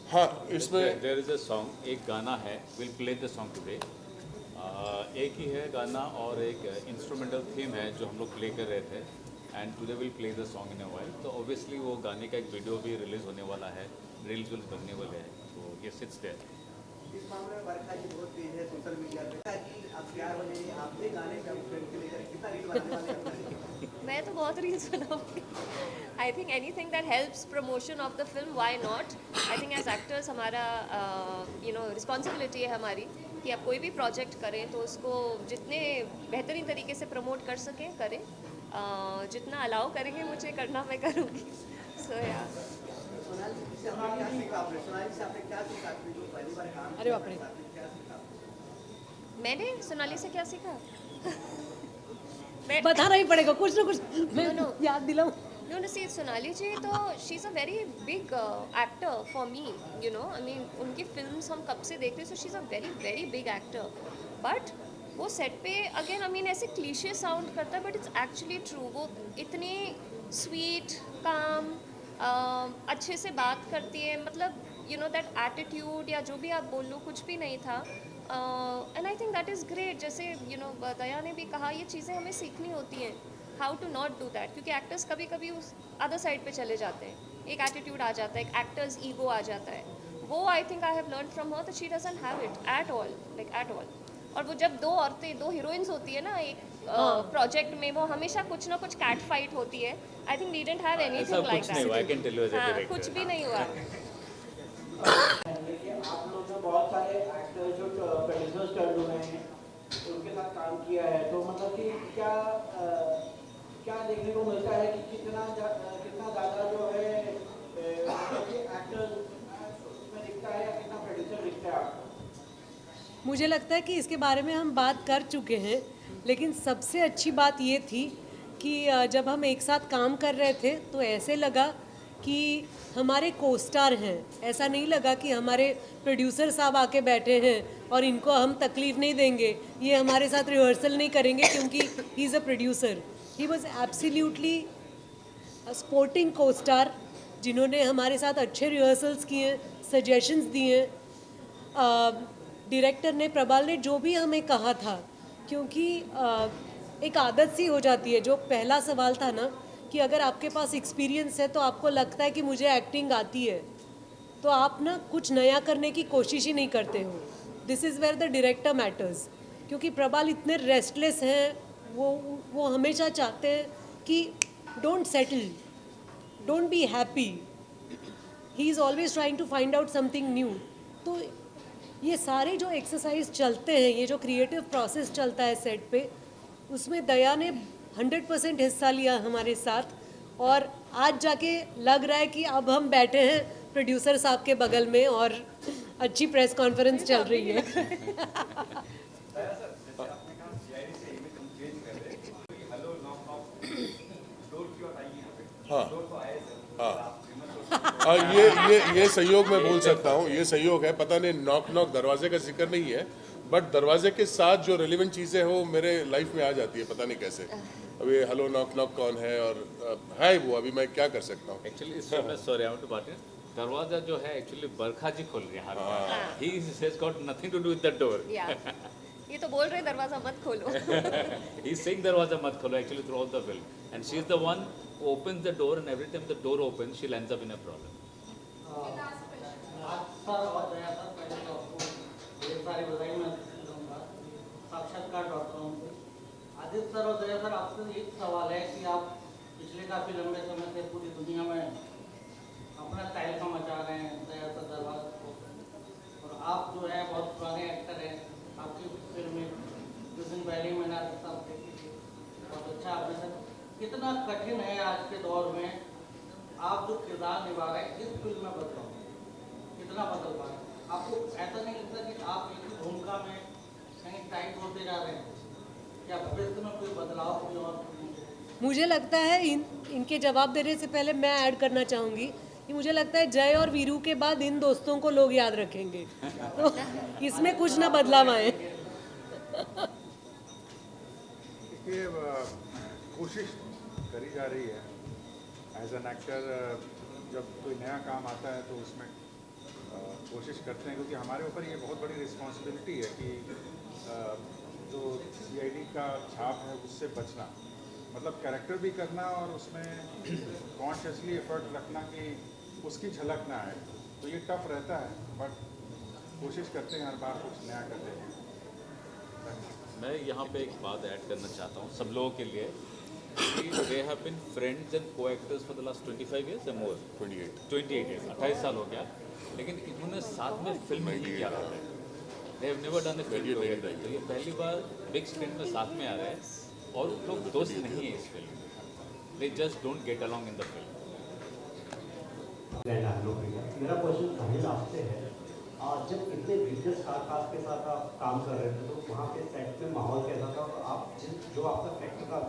हाँ, इसमें देयर इज अ सॉन्ग, एक गाना है, will play the song today. एक ही है गाना और एक इंस्ट्रूमेंटल थीम है जो हम लोग प्ले कर रहे थे. And today will play the song in a while. तो ऑब्वियसली वो गाने का एक वीडियो भी रिलीज होने वाला है, रील्स विल्स बनने वाले हैं. तो ये सिट्स देयर. इस मामले में बरखा जी बहुत तेज है सोशल मीडिया पे. आप प्यार बने, आपने गाने का फिल्म के लेकर कितना रील बनाने वाले हैं? मैं तो बहुत रील्स बनाऊंगी. I think anything that helps promotion of the film, why not. I think as actors हमारा रिस्पॉन्सिबिलिटी है हमारी कि आप कोई भी प्रोजेक्ट करें तो उसको जितने बेहतरीन तरीके से प्रमोट कर सकें करें. जितना अलाउ करेंगे मुझे करना, मैं करूँगी. सो या अरे बाप रे, मैंने सोनाली से क्या सीखा? बताना ही पड़ेगा कुछ ना कुछ. मैं याद दिलाऊं. No, see, सोनाली जी तो she is a very big actor for me. I mean उनकी फिल्म्स हम कब से देखते हैं. So she is a very very big actor. But वो सेट पे अगेन आई मीन ऐसे क्लीशे साउंड करता है, बट इट्स एक्चुअली ट्रू. वो इतनी स्वीट, काम, अच्छे से बात करती है. मतलब दैट एटीट्यूड या जो भी आप बोल लो, कुछ भी नहीं था. And I think that is great. जैसे दया ने भी कहा, ये चीज़ें हमें सीखनी होती हैं, how to not do that. क्योंकि एक्टर्स कभी कभी उस अदर साइड पे चले जाते हैं. एक एटीट्यूड आ जाता है, एक एक्टर्स ईगो आ जाता है. वो I think I have learn from her that she doesn't have it at all, like at all. और वो जब दो औरतें, दो हीरोइंस होती है ना एक प्रोजेक्ट में, वो हमेशा कुछ ना कुछ कैट फाइट होती है. I think we didn't have anything like that. कुछ भी नहीं हुआ. आप लोग जो बहुत सारे एक्टर्स जो प्रोड्यूसर्स टर्न हुए हैं उनके साथ काम किया है, तो मतलब कि क्या देखने को मिलता है कि कितना ज़्यादा जो है एक्टर उसमें दिखता है या कितना प्रोड्यूसर दिखता है आपको? मुझे लगता है कि इसके बारे में हम बात कर चुके हैं, लेकिन सबसे अच्छी बात ये थी कि जब हम एक साथ काम कर रहे थे तो ऐसे लगा कि हमारे कोस्टार हैं. ऐसा नहीं लगा कि हमारे प्रोड्यूसर साहब आके बैठे हैं और इनको हम तकलीफ़ नहीं देंगे, ये हमारे साथ रिहर्सल नहीं करेंगे क्योंकि he is a producer. He was absolutely sporting co-star, जिन्होंने हमारे साथ अच्छे रिहर्सल्स किए, सजेशंस दिए. डायरेक्टर ने, प्रबाल ने जो भी हमें कहा था, क्योंकि एक आदत सी हो जाती है. जो पहला सवाल था ना कि अगर आपके पास एक्सपीरियंस है तो आपको लगता है कि मुझे एक्टिंग आती है, तो आप ना कुछ नया करने की कोशिश ही नहीं करते हो. This is where the director matters, क्योंकि प्रबाल इतने रेस्टलेस हैं, वो हमेशा चाहते हैं कि don't settle, don't be happy, he is always trying to find out something new. तो ये सारे जो एक्सरसाइज चलते हैं, ये जो क्रिएटिव प्रोसेस चलता है सेट पे, उसमें दया ने 100% हिस्सा लिया हमारे साथ, और आज जाके लग रहा है कि अब हम बैठे हैं प्रोड्यूसर साहब के बगल में और अच्छी प्रेस कॉन्फ्रेंस चल रही है। हाँ, ये सहयोग मैं बोल सकता हूँ, ये सहयोग है। पता नहीं नॉक नॉक दरवाजे का जिक्र नहीं है, बट दरवाजे के साथ जो रेलिवेंट चीज़ें हैं वो मेरे लाइफ में आ जाती है, पता नहीं कैसे। अभी हेलो नॉक नॉक कौन है और है वो, अभी मैं क्या कर सकता हूँ। Actually sorry I want to बात, दरवाजा जो है एक्चुअली बरखा जी खोल रहे हैं, he has got nothing to do with the door. ये तो बोल रहे हैं दरवाजा मत खोलो। ही इज सेइंग दरवाजा मत खोलो actually through out the film, and she is the one who opens the door, and every time the door opens she ends up in a problem. Sir और दया सर, पहले तो आपको ढेर सारी बधाई मैं दूंगा, साक्षात्कार डॉक्टरों को। आदित्य सर और दया सर, आपसे एक सवाल है कि आप पिछले काफ़ी लंबे समय से पूरी दुनिया में अपना स्टाइल का मचा रहे हैं, दया सर दरबार को, और आप जो है बहुत पुराने एक्टर हैं। आपकी फिल्म में कुछ दिन पहले ही मैंने आदित्य साहब देखी थी, बहुत अच्छा आपने सर। कितना कठिन है आज के दौर में आप जो किरदार निभा रहे हैं इस फिल्म में बदलाव, कितना बदल पा रहे हैं? आपको ऐसा नहीं लगता कि आप एक ही भूमिका में कहीं टाइट होते जा रहे हैं, या भविष्य में कोई बदलाव कोई और? मुझे लगता है इनके जवाब देने से पहले मैं ऐड करना चाहूँगी कि मुझे लगता है जय और वीरू के बाद इन दोस्तों को लोग याद रखेंगे, तो इसमें कुछ ना बदलाव आए। कोशिश करी जा रही है एज एन एक्टर, जब कोई नया काम आता है तो उसमें कोशिश करते हैं, क्योंकि हमारे ऊपर ये बहुत बड़ी रिस्पॉन्सिबिलिटी है कि जो CID का छाप है उससे बचना, मतलब कैरेक्टर भी करना और उसमें कॉन्शियसली एफर्ट रखना कि उसकी झलक ना आए, तो ये टफ रहता है, बट कोशिश करते हैं हर बार कुछ नया करते हैं। मैं यहाँ पे एक बात ऐड करना चाहता हूँ सब लोगों के लिए, they have been friends and co-actors for the last 25 years or more. 28 years, 28 साल हो गया, लेकिन इन्होंने साथ में फिल्म नहीं किया था। They have never done a film together. तो ये पहली बार बिग स्क्रीन में साथ में आ रहे हैं और लोग दोस्त नहीं है इस फिल्म में। They just don't get along in the film. मेरा क्वेश्चन साहिल आपसे है, जब इतने बिजनेस कास्ट के साथ आप काम कर रहे थे तो वहाँ पे सेट पे माहौल कैसा था, और आप जो आपका कैरेक्टर का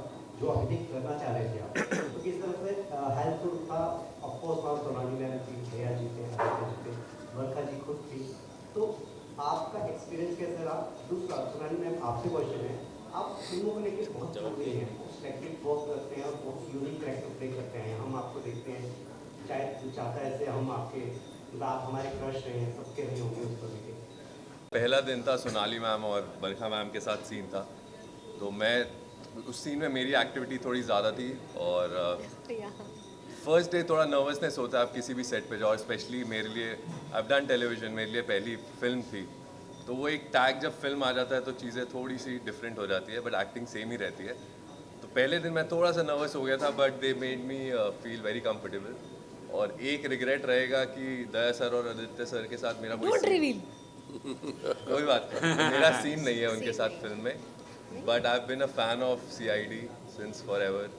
जो अभिनय करना चाह रहे थे आप, तो किस तरह से हेल्पफुल था? ऑफकोर्स वहाँ सोनाली मैम थी, भैया जी थे, आदित्य जी थे, वर्षा जी खुद थी, तो आपका एक्सपीरियंस कैसा रहा? दूसरा, सोनाली मैम आपसे क्वेश्चन है, आप फिल्मों को लेकर बहुत चलते हैं, सेलेक्टिव वर्क करते हैं और बहुत यूनिक कैरेक्टर प्ले करते हैं, हम आपको देखते हैं, चाहे जो चाहता है ऐसे हम आपके, आप हमारे क्रश रहे हैं, सबके रहे होंगे उस पर लेके। पहला दिन था, सोनाली मैम और बरखा मैम के साथ सीन था, तो मैं उस सीन में मेरी एक्टिविटी थोड़ी ज़्यादा थी, और फर्स्ट डे थोड़ा नर्वसनेस होता है आप किसी भी सेट पे जाओ, स्पेशली मेरे लिए, आई हैव डन टेलीविजन, मेरे लिए पहली फिल्म थी, तो वो एक टैग जब फिल्म आ जाता है तो चीज़ें थोड़ी सी डिफरेंट हो जाती है, बट एक्टिंग सेम ही रहती है। तो पहले दिन मैं थोड़ा सा नर्वस हो गया था, but they made me feel very comfortable. और एक रिग्रेट रहेगा कि दया सर और आदित्य सर के साथ मेरा कोई बात नहीं, मेरा सीन नहीं है उनके साथ फिल्म में, but I have been a fan of CID since forever.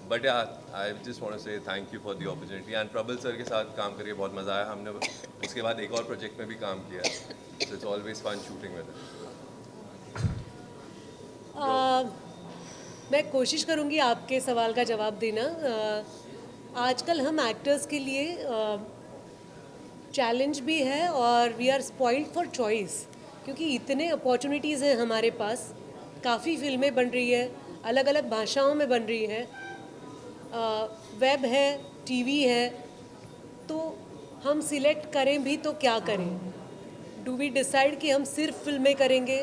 But I just want to say thank you for the opportunity, and Prabal sir के साथ काम करके बहुत मज़ा आया। हमने उसके बाद एक और प्रोजेक्ट में भी काम किया, so it's always fun shooting with him. मैं कोशिश करूँगी आपके सवाल का जवाब देना। आजकल हम एक्टर्स के लिए चैलेंज भी है और we are spoiled for choice, क्योंकि इतने अपॉर्चुनिटीज़ हैं हमारे पास, काफ़ी फिल्में बन रही है, अलग अलग भाषाओं में बन रही है, वेब है, TV है, तो हम सिलेक्ट करें भी तो क्या करें? डू वी डिसाइड कि हम सिर्फ फिल्में करेंगे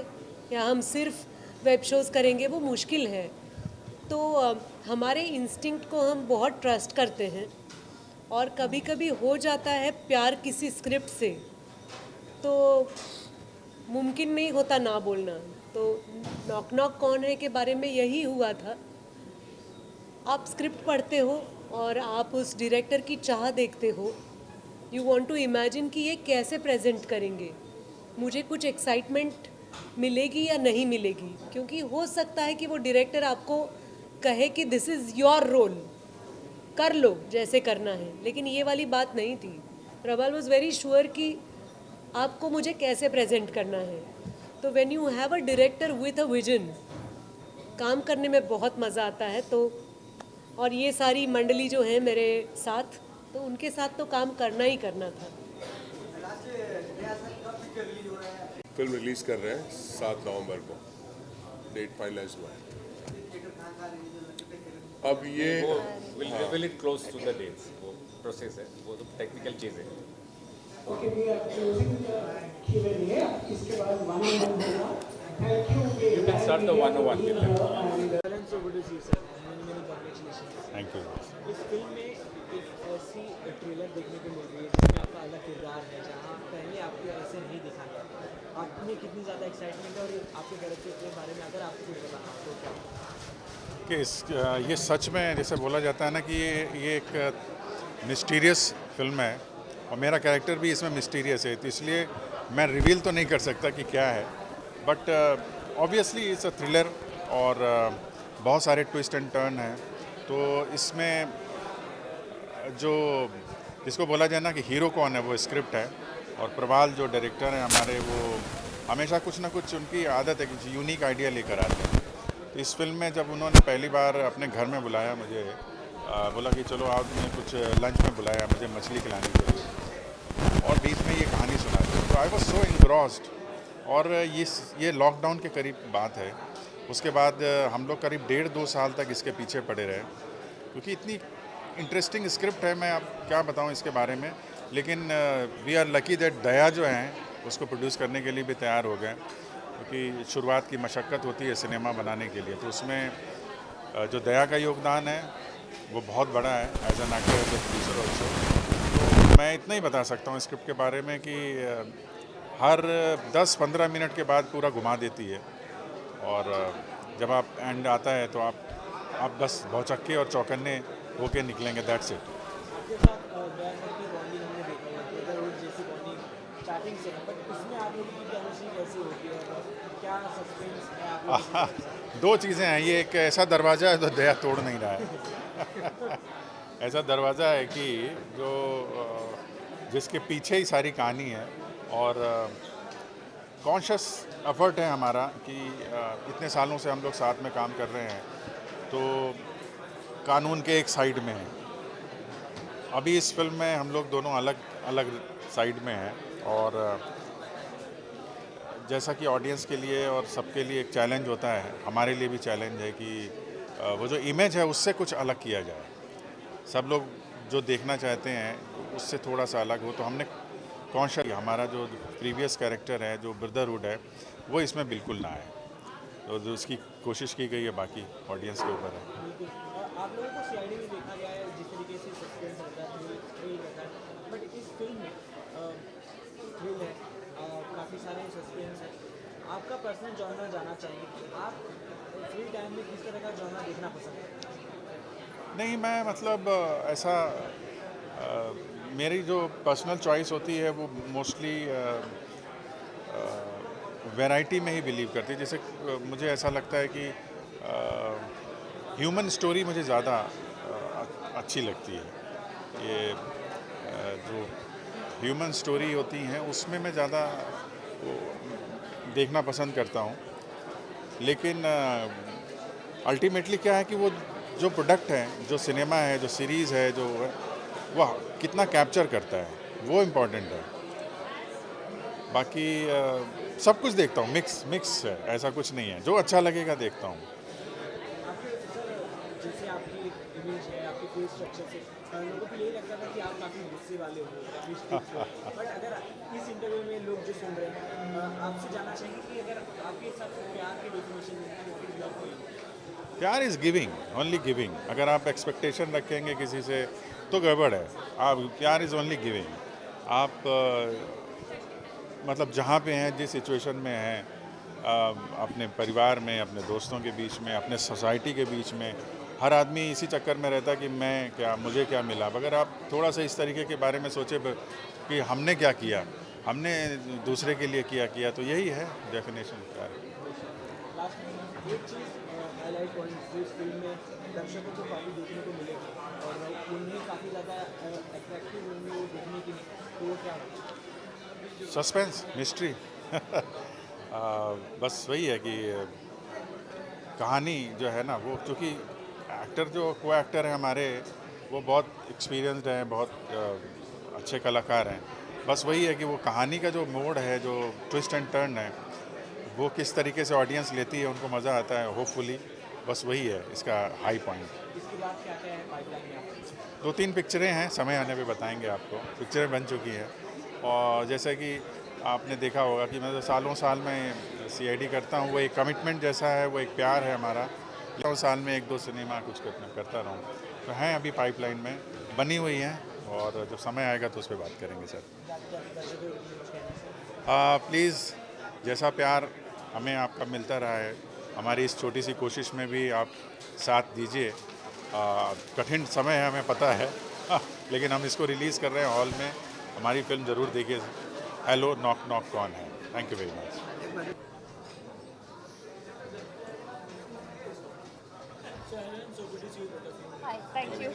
या हम सिर्फ वेब शोज़ करेंगे? वो मुश्किल है। तो हमारे इंस्टिंक्ट को हम बहुत ट्रस्ट करते हैं, और कभी कभी हो जाता है प्यार किसी स्क्रिप्ट से, तो मुमकिन नहीं होता ना बोलना। तो नॉक नॉक कौन है के बारे में यही हुआ था। आप स्क्रिप्ट पढ़ते हो और आप उस डायरेक्टर की चाह देखते हो, यू वांट टू इमेजिन कि ये कैसे प्रेजेंट करेंगे, मुझे कुछ एक्साइटमेंट मिलेगी या नहीं मिलेगी, क्योंकि हो सकता है कि वो डायरेक्टर आपको कहे कि दिस इज़ योर रोल, कर लो जैसे करना है, लेकिन ये वाली बात नहीं थी। प्रभाल वॉज वेरी श्योर कि आपको मुझे कैसे प्रेजेंट करना है। तो when you have a director with a vision, काम करने में बहुत मज़ा आता है। तो और ये सारी मंडली जो है मेरे साथ, तो उनके साथ तो काम करना ही करना था। फिल्म रिलीज कर रहे हैं 7 नवंबर को, डेट फाइनलाइज हुआ है। अब ये will reveal it close to the dates, वो प्रोसेस है, वो तो टेक्निकल चीज़ है। Okay, we are closing Q&A। इसके बाद 1-on-1 होगा। Thank you. You can start the 1-on-1 with them. Thank you. इस फिल्म में एक ऐसी ट्रेलर देखने को मिल रही है जिसमें आपका अलग किरदार है, जहाँ पहले आपको ऐसे नहीं दिखा गया। आप में कितनी ज़्यादा एक्साइटमेंट है, और आपके कैरेक्टर के बारे में अगर आपको कुछ बताना हो तो क्या? कि ये सच में जैसे बोला जाता है ना कि ये एक मिस्टीरियस फिल्म है, और मेरा कैरेक्टर भी इसमें मिस्टीरियस है, तो इसलिए मैं रिवील तो नहीं कर सकता कि क्या है, but obviously it's a thriller और बहुत सारे ट्विस्ट एंड टर्न हैं। तो इसमें जो जिसको बोला जाए ना कि हीरो कौन है, वो स्क्रिप्ट है, और प्रभाल जो डायरेक्टर हैं हमारे, वो हमेशा कुछ ना कुछ उनकी आदत है कि यूनिक आइडिया लेकर आते हैं। तो इस फिल्म में जब उन्होंने पहली बार अपने घर में बुलाया मुझे, बोला कि चलो आपने कुछ लंच में बुलाया मुझे मछली खिलाने के लिए, और बीच में ये कहानी सुना दी, तो आई वॉज सो इनग्रॉस्ड। और ये लॉकडाउन के करीब बात है। उसके बाद हम लोग करीब 1.5-2 साल तक इसके पीछे पड़े रहे, क्योंकि इतनी इंटरेस्टिंग स्क्रिप्ट है, मैं अब क्या बताऊं इसके बारे में। लेकिन वी आर लकी दैट दया जो हैं उसको प्रोड्यूस करने के लिए भी तैयार हो गए, क्योंकि शुरुआत की मशक्क़त होती है सिनेमा बनाने के लिए। तो उसमें जो दया का योगदान है वो बहुत बड़ा है, as an actor, as a producer also. तो मैं इतना ही बता सकता हूँ स्क्रिप्ट के बारे में कि हर 10-15 मिनट के बाद पूरा घुमा देती है, और जब आप एंड आता है तो आप बस भौचक्के और चौकन्ने होके निकलेंगे, दैट्स इट। आपके साथ दया सर की बॉन्डिंग हमने देखा है, ब्रदरहुड जैसी बॉन्डिंग स्टार्टिंग से है, बट इसमें आप लोगों की केमिस्ट्री कैसी होती है, क्या सस्पेंस है आप लोगों के? 2 चीज़ें हैं, ये एक ऐसा दरवाज़ा है जो दया तोड़ नहीं रहा है ऐसा दरवाज़ा है कि जो जिसके पीछे ही सारी कहानी है, और कॉन्शियस एफर्ट है हमारा कि इतने सालों से हम लोग साथ में काम कर रहे हैं, तो कानून के एक साइड में है। अभी इस फिल्म में हम लोग दोनों अलग अलग साइड में हैं, और जैसा कि ऑडियंस के लिए और सबके लिए एक चैलेंज होता है, हमारे लिए भी चैलेंज है कि वो जो इमेज है उससे कुछ अलग किया जाए। सब लोग जो देखना चाहते हैं उससे थोड़ा सा अलग हो, तो हमने कॉन्शियस, हमारा जो प्रीवियस कैरेक्टर है, जो ब्रदरहुड है, वो इसमें बिल्कुल ना आए, तो जो उसकी कोशिश की गई है बाकी ऑडियंस के ऊपर है। आप लोगों को सीआईडी में देखा गया है, जिस तरीके से सस्पेंस रहता है, थ्रिल रहता है, बट इस फिल्म में थ्रिल है, काफ़ी सारे सस्पेंस है। आपका पर्सनल जॉनर जानना चाहिए, आप फ्री टाइम में किस तरह का जॉनर देखना पसंद है? नहीं, मैं मतलब ऐसा मेरी जो पर्सनल चॉइस होती है वो मोस्टली वैरायटी में ही बिलीव करती है। जैसे मुझे ऐसा लगता है कि ह्यूमन स्टोरी मुझे ज़्यादा अच्छी लगती है। ये जो ह्यूमन स्टोरी होती हैं उसमें मैं ज़्यादा देखना पसंद करता हूँ। लेकिन अल्टीमेटली क्या है कि वो जो प्रोडक्ट है, जो सिनेमा है, जो सीरीज़ है, जो वह कितना कैप्चर करता है, वो इम्पोर्टेंट है। बाकी सब कुछ देखता हूँ, मिक्स है, ऐसा कुछ नहीं है, जो अच्छा लगेगा देखता हूँ। जैसे आपकी इमेज है, आपके फेस स्ट्रक्चर से लोगों को यही लगता था कि आप काफ़ी गुस्से वाले हो, काफ़ी स्ट्रिक्ट हो, बट अगर इस इंटरव्यू में लोग जो सुन रहे हैं आपसे जानना चाहेंगे कि अगर आपके हिसाब से प्यार की डेफिनेशन है वो किस लव को? प्यार इज़ गिविंग, ओनली गिविंग। अगर आप एक्सपेक्टेशन रखेंगे किसी से तो गड़बड़ है। आप प्यार इज़ ओनली गिविंग। आप मतलब जहाँ पे हैं, जिस सिचुएशन में हैं, अपने परिवार में, अपने दोस्तों के बीच में, अपने सोसाइटी के बीच में, हर आदमी इसी चक्कर में रहता है कि मैं क्या, मुझे क्या मिला। अगर आप थोड़ा सा इस तरीके के बारे में सोचे कि हमने क्या किया, हमने दूसरे के लिए किया, तो यही है डेफिनेशन का। एक चीज़ हाईलाइट पॉइंट इस फिल्म में दर्शकों को काफ़ी देखने को मिलेगी और उन्हें काफ़ी ज़्यादा अट्रैक्टिव होंगे वो देखने के लिए, तो वो क्या है? Suspense, mystery. बस वही है कि कहानी जो है ना, वो चूँकि एक्टर जो को एक्टर हैं हमारे, वो बहुत एक्सपीरियंस्ड हैं, बहुत अच्छे कलाकार हैं। बस वही है कि वो कहानी का जो मोड़ है, जो ट्विस्ट एंड टर्न है, वो किस तरीके से ऑडियंस लेती है, उनको मज़ा आता है होपफुली। बस वही है इसका हाई पॉइंट। इसके बाद क्या क्या है पाइपलाइन में आपके? 2-3 पिक्चरें हैं, समय आने पे बताएंगे आपको। पिक्चरें बन चुकी हैं और जैसे कि आपने देखा होगा कि मैं तो सालों साल में CID करता हूँ, वो एक कमिटमेंट जैसा है, वो एक प्यार है हमारा। साल में 1-2 सिनेमा कुछ करता रहूँ, तो हैं अभी पाइपलाइन में बनी हुई हैं और जब समय आएगा तो उस पर बात करेंगे सर। प्लीज़, जैसा प्यार हमें आपका मिलता रहा है, हमारी इस छोटी सी कोशिश में भी आप साथ दीजिए। कठिन समय है, हमें पता है, लेकिन हम इसको रिलीज़ कर रहे हैं हॉल में। हमारी फिल्म ज़रूर देखिए, हेलो नॉक नॉक कौन है। Thank you very much. Hi, thank you.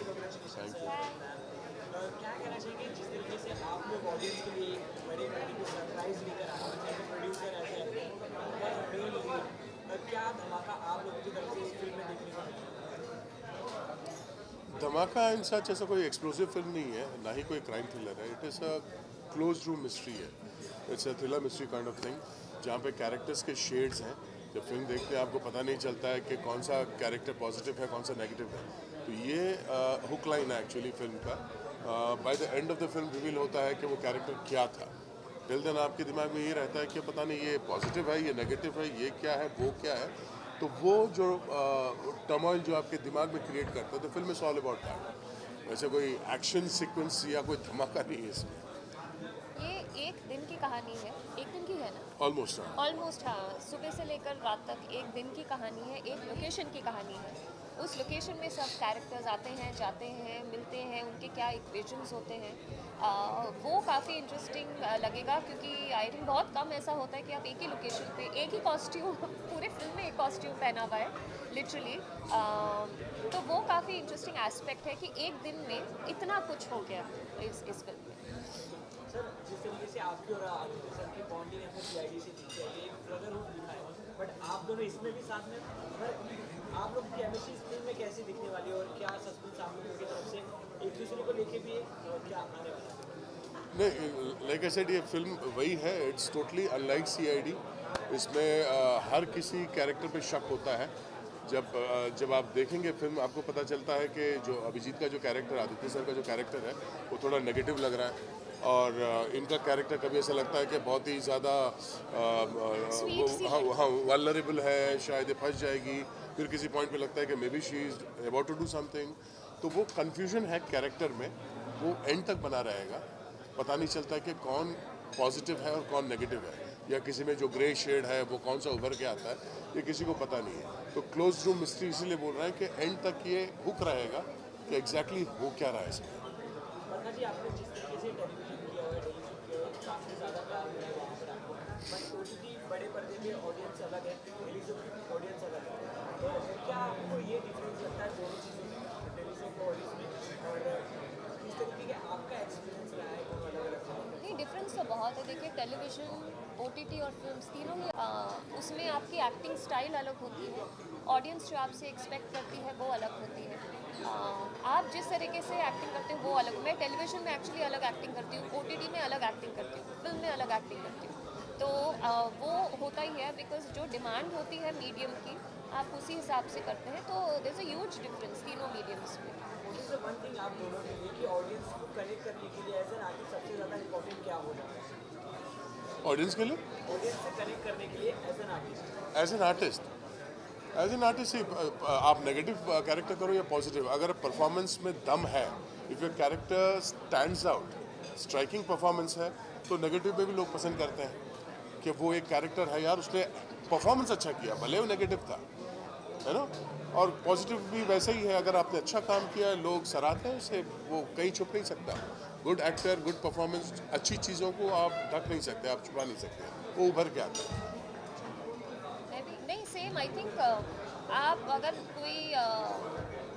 क्या कहना चाहिए जिस तरीके से आप लोग ऑडियंस के लिए बड़े सरप्राइज लेकर आए हैं, प्रोड्यूसर ऐसे क्या धमाका आप लोगों की तरफ से इस फिल्म में देखने को मिला? धमाका इन सच ऐसा कोई एक्सप्लोसिव फिल्म नहीं है, ना ही कोई क्राइम थ्रिलर है। It is a close room mystery है। It's a thriller mystery kind of thing, जहाँ पे कैरेक्टर्स के शेड्स हैं। जब फिल्म देखते हैं आपको पता नहीं चलता है कि कौन सा कैरेक्टर पॉजिटिव है, कौन सा नेगेटिव है। तो ये हुक लाइन है एक्चुअली फिल्म का। By the end of the film reveal होता है कि वो कैरेक्टर क्या था। टिल देन आपके दिमाग में ये रहता है कि पता नहीं ये पॉजिटिव है, ये नेगेटिव है, ये क्या है, वो क्या है। तो वो जो टर्मोइल जो आपके दिमाग में क्रिएट करता है, तो film is all about that. वैसे कोई एक्शन सीक्वेंस या कोई धमाका नहीं है इसमें। ये एक दिन की कहानी है, एक दिन की है ना? ऑलमोस्ट हाँ, सुबह से लेकर रात तक एक दिन की कहानी है, एक लोकेशन की कहानी है। उस लोकेशन में सब कैरेक्टर्स आते हैं, जाते हैं, मिलते हैं, उनके क्या इक्वेशंस होते हैं। वो काफ़ी इंटरेस्टिंग लगेगा, क्योंकि आई थिंक बहुत कम ऐसा होता है कि आप एक ही लोकेशन पे एक ही कॉस्ट्यूम, पूरे फिल्म में एक कॉस्ट्यूम पहना हुआ है लिटरली। तो वो काफ़ी इंटरेस्टिंग एस्पेक्ट है कि एक दिन में इतना कुछ हो गया इस फिल्म में। सर, जिस तरीके से आपकी और आदित्य सर की बॉन्डिंग है CID से दिखती है, एक ब्रदरहुड दिखा है, बट आप दोनों इसमें भी साथ में, आप लोग की केमिस्ट्री इस फिल्म में कैसी दिखने वाली है और क्या सस्पेंस आप लोगों की तरफ से एक दूसरे को लेके भी क्या आने वाला है? नहीं, लाइक आई सेड, ये फिल्म वही है। It's totally unlike CID। इसमें हर किसी कैरेक्टर पे शक होता है। जब आप देखेंगे फिल्म, आपको पता चलता है कि जो अभिजीत का जो कैरेक्टर, आदित्य सर का जो कैरेक्टर है, वो थोड़ा नेगेटिव लग रहा है और इनका कैरेक्टर कभी ऐसा लगता है कि बहुत ही ज़्यादा हाँ वल्नरेबल है, शायद ये फंस जाएगी। फिर किसी पॉइंट पे लगता है कि maybe she is about to do something. तो वो कन्फ्यूजन है कैरेक्टर में, वो एंड तक बना रहेगा। पता नहीं चलता कि कौन पॉजिटिव है और कौन नेगेटिव है, या किसी में जो ग्रे शेड है वो कौन सा उभर के आता है, ये किसी को पता नहीं है। तो क्लोज रूम मिस्ट्री इसीलिए बोल रहे हैं कि एंड तक ये हुक रहेगा कि एग्जैक्टली हो क्या रहा है इसमें। जी, आपने जिस तरीके से टेलीविजन किया हुआ है, टेलीविजन किया हुआ है, काफ़ी ज़्यादा प्यार मिला है वहाँ पर आपको, बट OTT बड़े पर्दे पे ऑडियंस अलग है, टेलीविजन की ऑडियंस अलग है। तो क्या आपको ये डिफरेंस लगता है दोनों चीज़ों में, टेलीविजन को ऑडियंस में, और किस तरीके का आपका एक्सपीरियंस रहा है दोनों अलग अलग? नहीं, डिफरेंस तो बहुत है। देखिए, टेलीविजन, OTT और फिल्म्स तीनों में उसमें आपकी एक्टिंग स्टाइल अलग होती है, ऑडियंस जो आपसे एक्सपेक्ट करती है वो अलग होती है। आप जिस तरीके से एक्टिंग करते हो वो अलग। मैं टेलीविजन में एक्चुअली अलग एक्टिंग करती हूँ, OTT में अलग एक्टिंग करती हूँ, फिल्म में अलग एक्टिंग करती हूँ। तो वो होता ही है, बिकॉज जो डिमांड होती है मीडियम की, आप उसी हिसाब से करते हैं। तो there is a huge difference तीनों मीडियम्स में। वन थिंग आप दोनों के लिए कि ऑडियंस को कनेक्ट करने के लिए एज एन आर्टिस्ट सबसे ज़्यादा इंपॉर्टेंट क्या हो जाता है? ऑडियंस के लिए, ऑडियंस से कनेक्ट करने के लिए एज एन आर्टिस्ट ही आप नेगेटिव कैरेक्टर करो या पॉजिटिव, अगर परफॉर्मेंस में दम है, if your character stands out, striking performance है, तो नेगेटिव में भी लोग पसंद करते हैं कि वो एक कैरेक्टर है यार, उसने परफॉर्मेंस अच्छा किया, भले वो नेगेटिव था, है ना। और पॉजिटिव भी वैसे ही है, अगर आपने अच्छा काम किया लोग सराहते हैं उसे, वो कहीं छुप नहीं सकता। गुड एक्टर, गुड परफॉर्मेंस, अच्छी चीज़ों को आप ढक नहीं सकते, आप छुपा नहीं सकते, वो उभर के आता है। नहीं सेम आई थिंक आप अगर कोई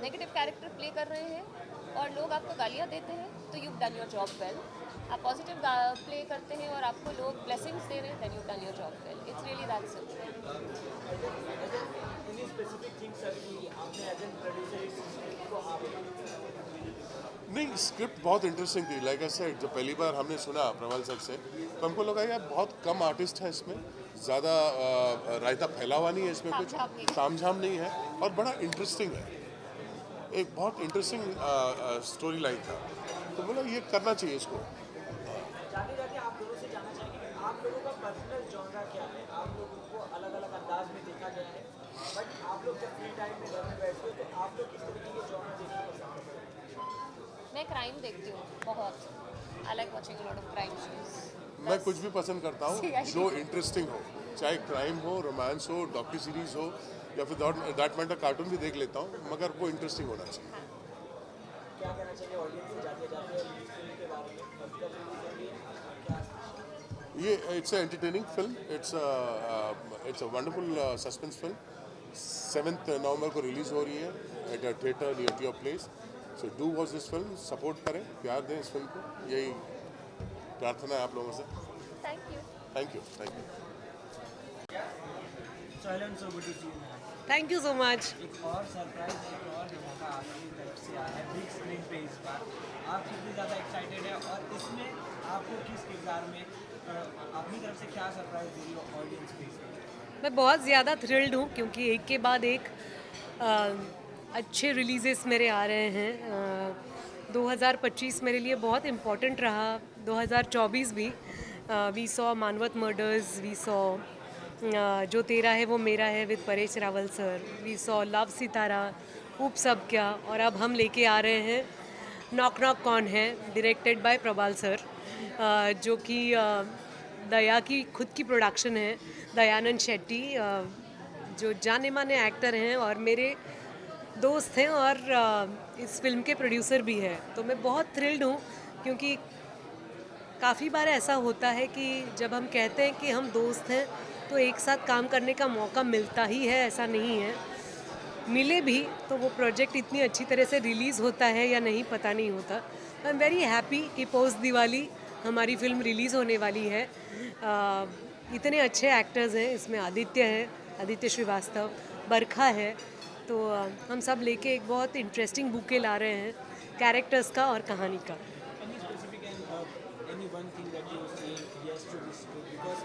नेगेटिव कैरेक्टर प्ले कर रहे हैं और लोग आपको गालियाँ देते हैं तो you done your job well. आप पॉजिटिव प्ले करते हैं और आपको लोग ब्लेसिंग्स दे रहे हैं, then you done your job well. It's really that simple. Any specific things कि आपने एज एन प्रोड्यूसर को आप नहीं, स्क्रिप्ट बहुत इंटरेस्टिंग थी। लाइक आई सेड, जब पहली बार हमने सुना प्रवाल सर से तो हमको लगा यार बहुत कम आर्टिस्ट है इसमें, ज़्यादा रायता फैला हुआ नहीं है इसमें, कुछ तामझाम नहीं है और बड़ा इंटरेस्टिंग है, एक बहुत इंटरेस्टिंग स्टोरी लाइन था। तो बोला ये करना चाहिए इसको। जाते जाते आप लोगों से जानना चाहेंगे कि आप लोगों का पर्सनल जॉनरा क्या है। आप लोगों को अलग अलग अंदाज में देखा गया है, बट आप लोग जब फ्री टाइम में घर में बैठते हो तो आप लोग किस तरीके के जॉनरा देखना पसंद करते हैं? मैं क्राइम देखती हूँ बहुत। I like watching a lot of crime shows. मैं कुछ भी पसंद करता हूँ जो इंटरेस्टिंग हो, चाहे क्राइम हो, रोमांस हो, डॉक्यू सीरीज हो, या फिर दैट मैटर कार्टून भी देख लेता हूँ, मगर वो इंटरेस्टिंग होना चाहिए। क्या कहना चाहिए ऑडियंस से जाते जाते फिल्म के बारे में? ये it's entertaining film, it's a wonderful suspense film. 7 नवंबर को रिलीज़ हो रही है at a theatre near your place. So do watch this film, support करें, प्यार दें इस फिल्म को, यही प्रार्थना है आप लोगों से। Thank you. Thank you, thank you. So Helen, so good to see you. Thank you so much. एक और सरप्राइज, एक और धमाका आपकी तरफ से आया है बिग स्क्रीन पे इस बार। आप कितनी ज़्यादा एक्साइटेड है और इसमें आपको किस किरदार में अपनी तरफ से क्या सरप्राइज दे रही हो ऑडियंस को? मैं बहुत ज़्यादा थ्रिल्ड हूँ क्योंकि एक के बाद एक अच्छे रिलीजेस मेरे आ रहे हैं। 2025 मेरे लिए बहुत इम्पोर्टेंट रहा, 2024 भी। We saw Manvat murders, we saw Jo Tera Hai Woh Mera Hai with Paresh Rawal sir, we saw love Sitara, ऊप सब क्या, और अब हम लेके आ रहे हैं नॉक नॉक कौन है, डायरेक्टेड बाय प्रभाल सर, जो कि दया की खुद की प्रोडक्शन है। दयानंद शेट्टी जो जाने माने एक्टर हैं और मेरे दोस्त हैं और इस फिल्म के प्रोड्यूसर भी हैं। तो मैं बहुत थ्रिल्ड हूँ क्योंकि काफ़ी बार ऐसा होता है कि जब हम कहते हैं कि हम दोस्त हैं तो एक साथ काम करने का मौका मिलता ही है, ऐसा नहीं है। मिले भी तो वो प्रोजेक्ट इतनी अच्छी तरह से रिलीज़ होता है या नहीं पता नहीं होता। आई एम वेरी हैप्पी कि पोस्ट दिवाली हमारी फिल्म रिलीज़ होने वाली है। इतने अच्छे एक्टर्स हैं इसमें, आदित्य है, आदित्य श्रीवास्तव, बरखा है, तो हम सब लेके एक बहुत इंटरेस्टिंग बुके ला रहे हैं कैरेक्टर्स का और कहानी का। Any specific and any one thing that you say yes to this script, because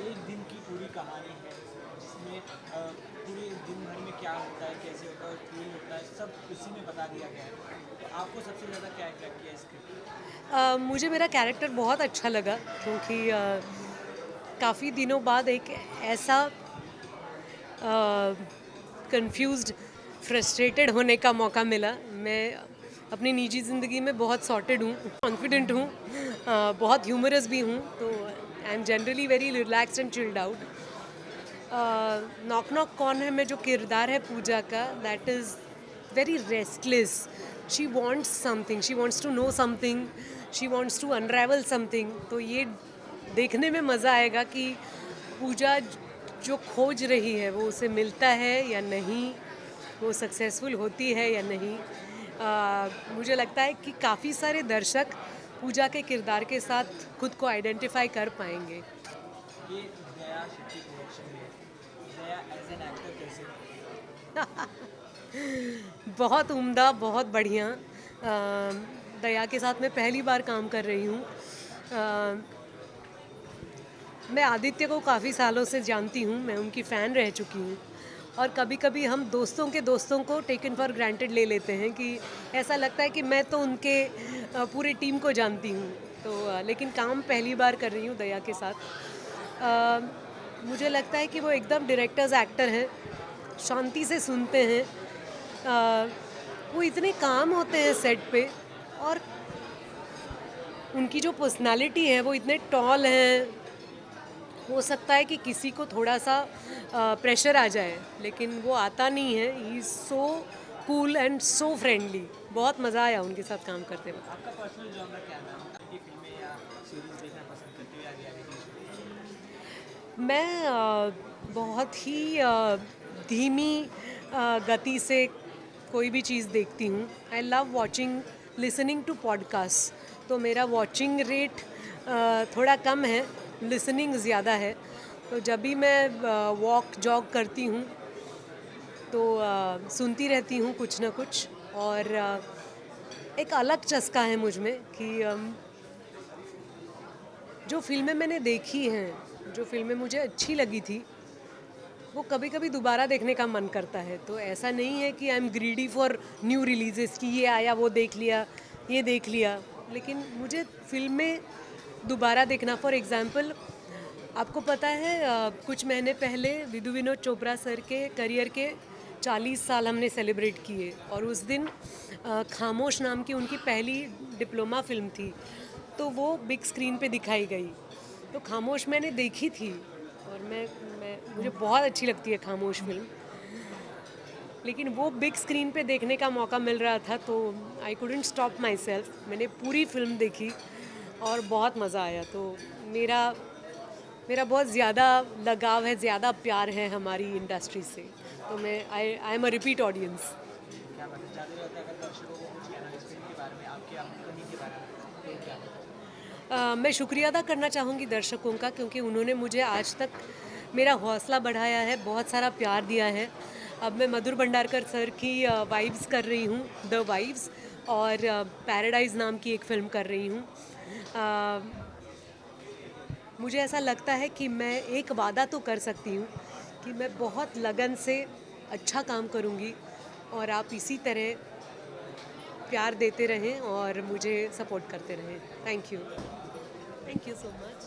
एक दिन की पूरी कहानी है जिसमें पूरे दिन भर में क्या होता है, कैसे होता है, फील होता है, सब उसी में बता दिया गया है। तो आपको सबसे ज़्यादा क्या अट्रैक्ट किया स्क्रिप्ट? मुझे मेरा कैरेक्टर बहुत अच्छा लगा क्योंकि काफ़ी दिनों बाद एक ऐसा कंफ्यूज्ड, फ्रस्ट्रेटेड होने का मौका मिला। मैं अपनी निजी ज़िंदगी में बहुत सॉर्टेड हूँ, कॉन्फिडेंट हूँ, बहुत ह्यूमरस भी हूँ, तो I am generally very relaxed and chilled out. Knock knock Kaun Hai में जो किरदार है पूजा का, that is very restless. She wants something, she wants to know something, she wants to unravel something. तो ये देखने में मज़ा आएगा कि पूजा जो खोज रही है वो उसे मिलता है या नहीं, वो सक्सेसफुल होती है या नहीं। मुझे लगता है कि काफ़ी सारे दर्शक पूजा के किरदार के साथ खुद को आइडेंटिफाई कर पाएंगे। ये दया शेट्टी प्रोडक्शन में दया एज एन एक्टर कैसे? बहुत उम्दा, बहुत बढ़िया। दया के साथ मैं पहली बार काम कर रही हूँ। मैं आदित्य को काफ़ी सालों से जानती हूँ, मैं उनकी फ़ैन रह चुकी हूँ और कभी कभी हम दोस्तों के दोस्तों को टेकन फॉर ग्रांटेड ले लेते हैं कि ऐसा लगता है कि मैं तो उनके पूरे टीम को जानती हूँ। तो लेकिन काम पहली बार कर रही हूँ दया के साथ। मुझे लगता है कि वो एकदम डायरेक्टर्स एक्टर हैं, शांति से सुनते हैं। वो इतने काम होते हैं सेट पे और उनकी जो पर्सनालिटी है वो इतने टॉल हैं, हो सकता है कि किसी को थोड़ा सा प्रेशर आ जाए, लेकिन वो आता नहीं है. He is so cool and so friendly. बहुत मज़ा आया उनके साथ काम करते वक्त. आपका पर्सनल जॉनर क्या है मैम? आपकी फिल्में या सीरीज देखना पसंद करते हो या रियलिटी शो? मैं बहुत ही धीमी गति से कोई भी चीज़ देखती हूँ. I love watching, listening to podcast. तो मेरा वॉचिंग रेट थोड़ा कम है, लिसनिंग ज़्यादा है. तो जब भी मैं वॉक जॉग करती हूँ तो सुनती रहती हूँ कुछ ना कुछ. और एक अलग चस्का है मुझ में कि जो फिल्में मैंने देखी हैं, जो फिल्में मुझे अच्छी लगी थी, वो कभी कभी दोबारा देखने का मन करता है. तो ऐसा नहीं है कि I am greedy for new releases कि ये आया वो देख लिया, ये देख लिया. लेकिन मुझे फिल्में दोबारा देखना, फॉर एग्ज़ाम्पल आपको पता है कुछ महीने पहले विधु विनोद चोपड़ा सर के करियर के 40 साल हमने सेलिब्रेट किए. और उस दिन खामोश नाम की उनकी पहली डिप्लोमा फिल्म थी, तो वो बिग स्क्रीन पे दिखाई गई. तो खामोश मैंने देखी थी और मैं मुझे बहुत अच्छी लगती है खामोश फिल्म. लेकिन वो बिग स्क्रीन पे देखने का मौका मिल रहा था तो I couldn't stop my self. मैंने पूरी फिल्म देखी और बहुत मज़ा आया. तो मेरा बहुत ज़्यादा लगाव है, ज़्यादा प्यार है हमारी इंडस्ट्री से. तो मैं I am a repeat audience. क्या मतलब ज़्यादा रहता है अगर दर्शकों को कुछ कहना इस फिल्म के बारे में, आपके अपकमिंग के बारे में, तो क्या? मैं शुक्रिया अदा करना चाहूँगी दर्शकों का, क्योंकि उन्होंने मुझे आज तक मेरा हौसला बढ़ाया है, बहुत सारा प्यार दिया है. अब मैं मधुर भंडारकर सर की वाइब्स कर रही हूँ, द वाइब्स, और पैराडाइज नाम की एक फ़िल्म कर रही हूँ. मुझे ऐसा लगता है कि मैं एक वादा तो कर सकती हूँ कि मैं बहुत लगन से अच्छा काम करूँगी और आप इसी तरह प्यार देते रहें और मुझे सपोर्ट करते रहें. Thank you so much.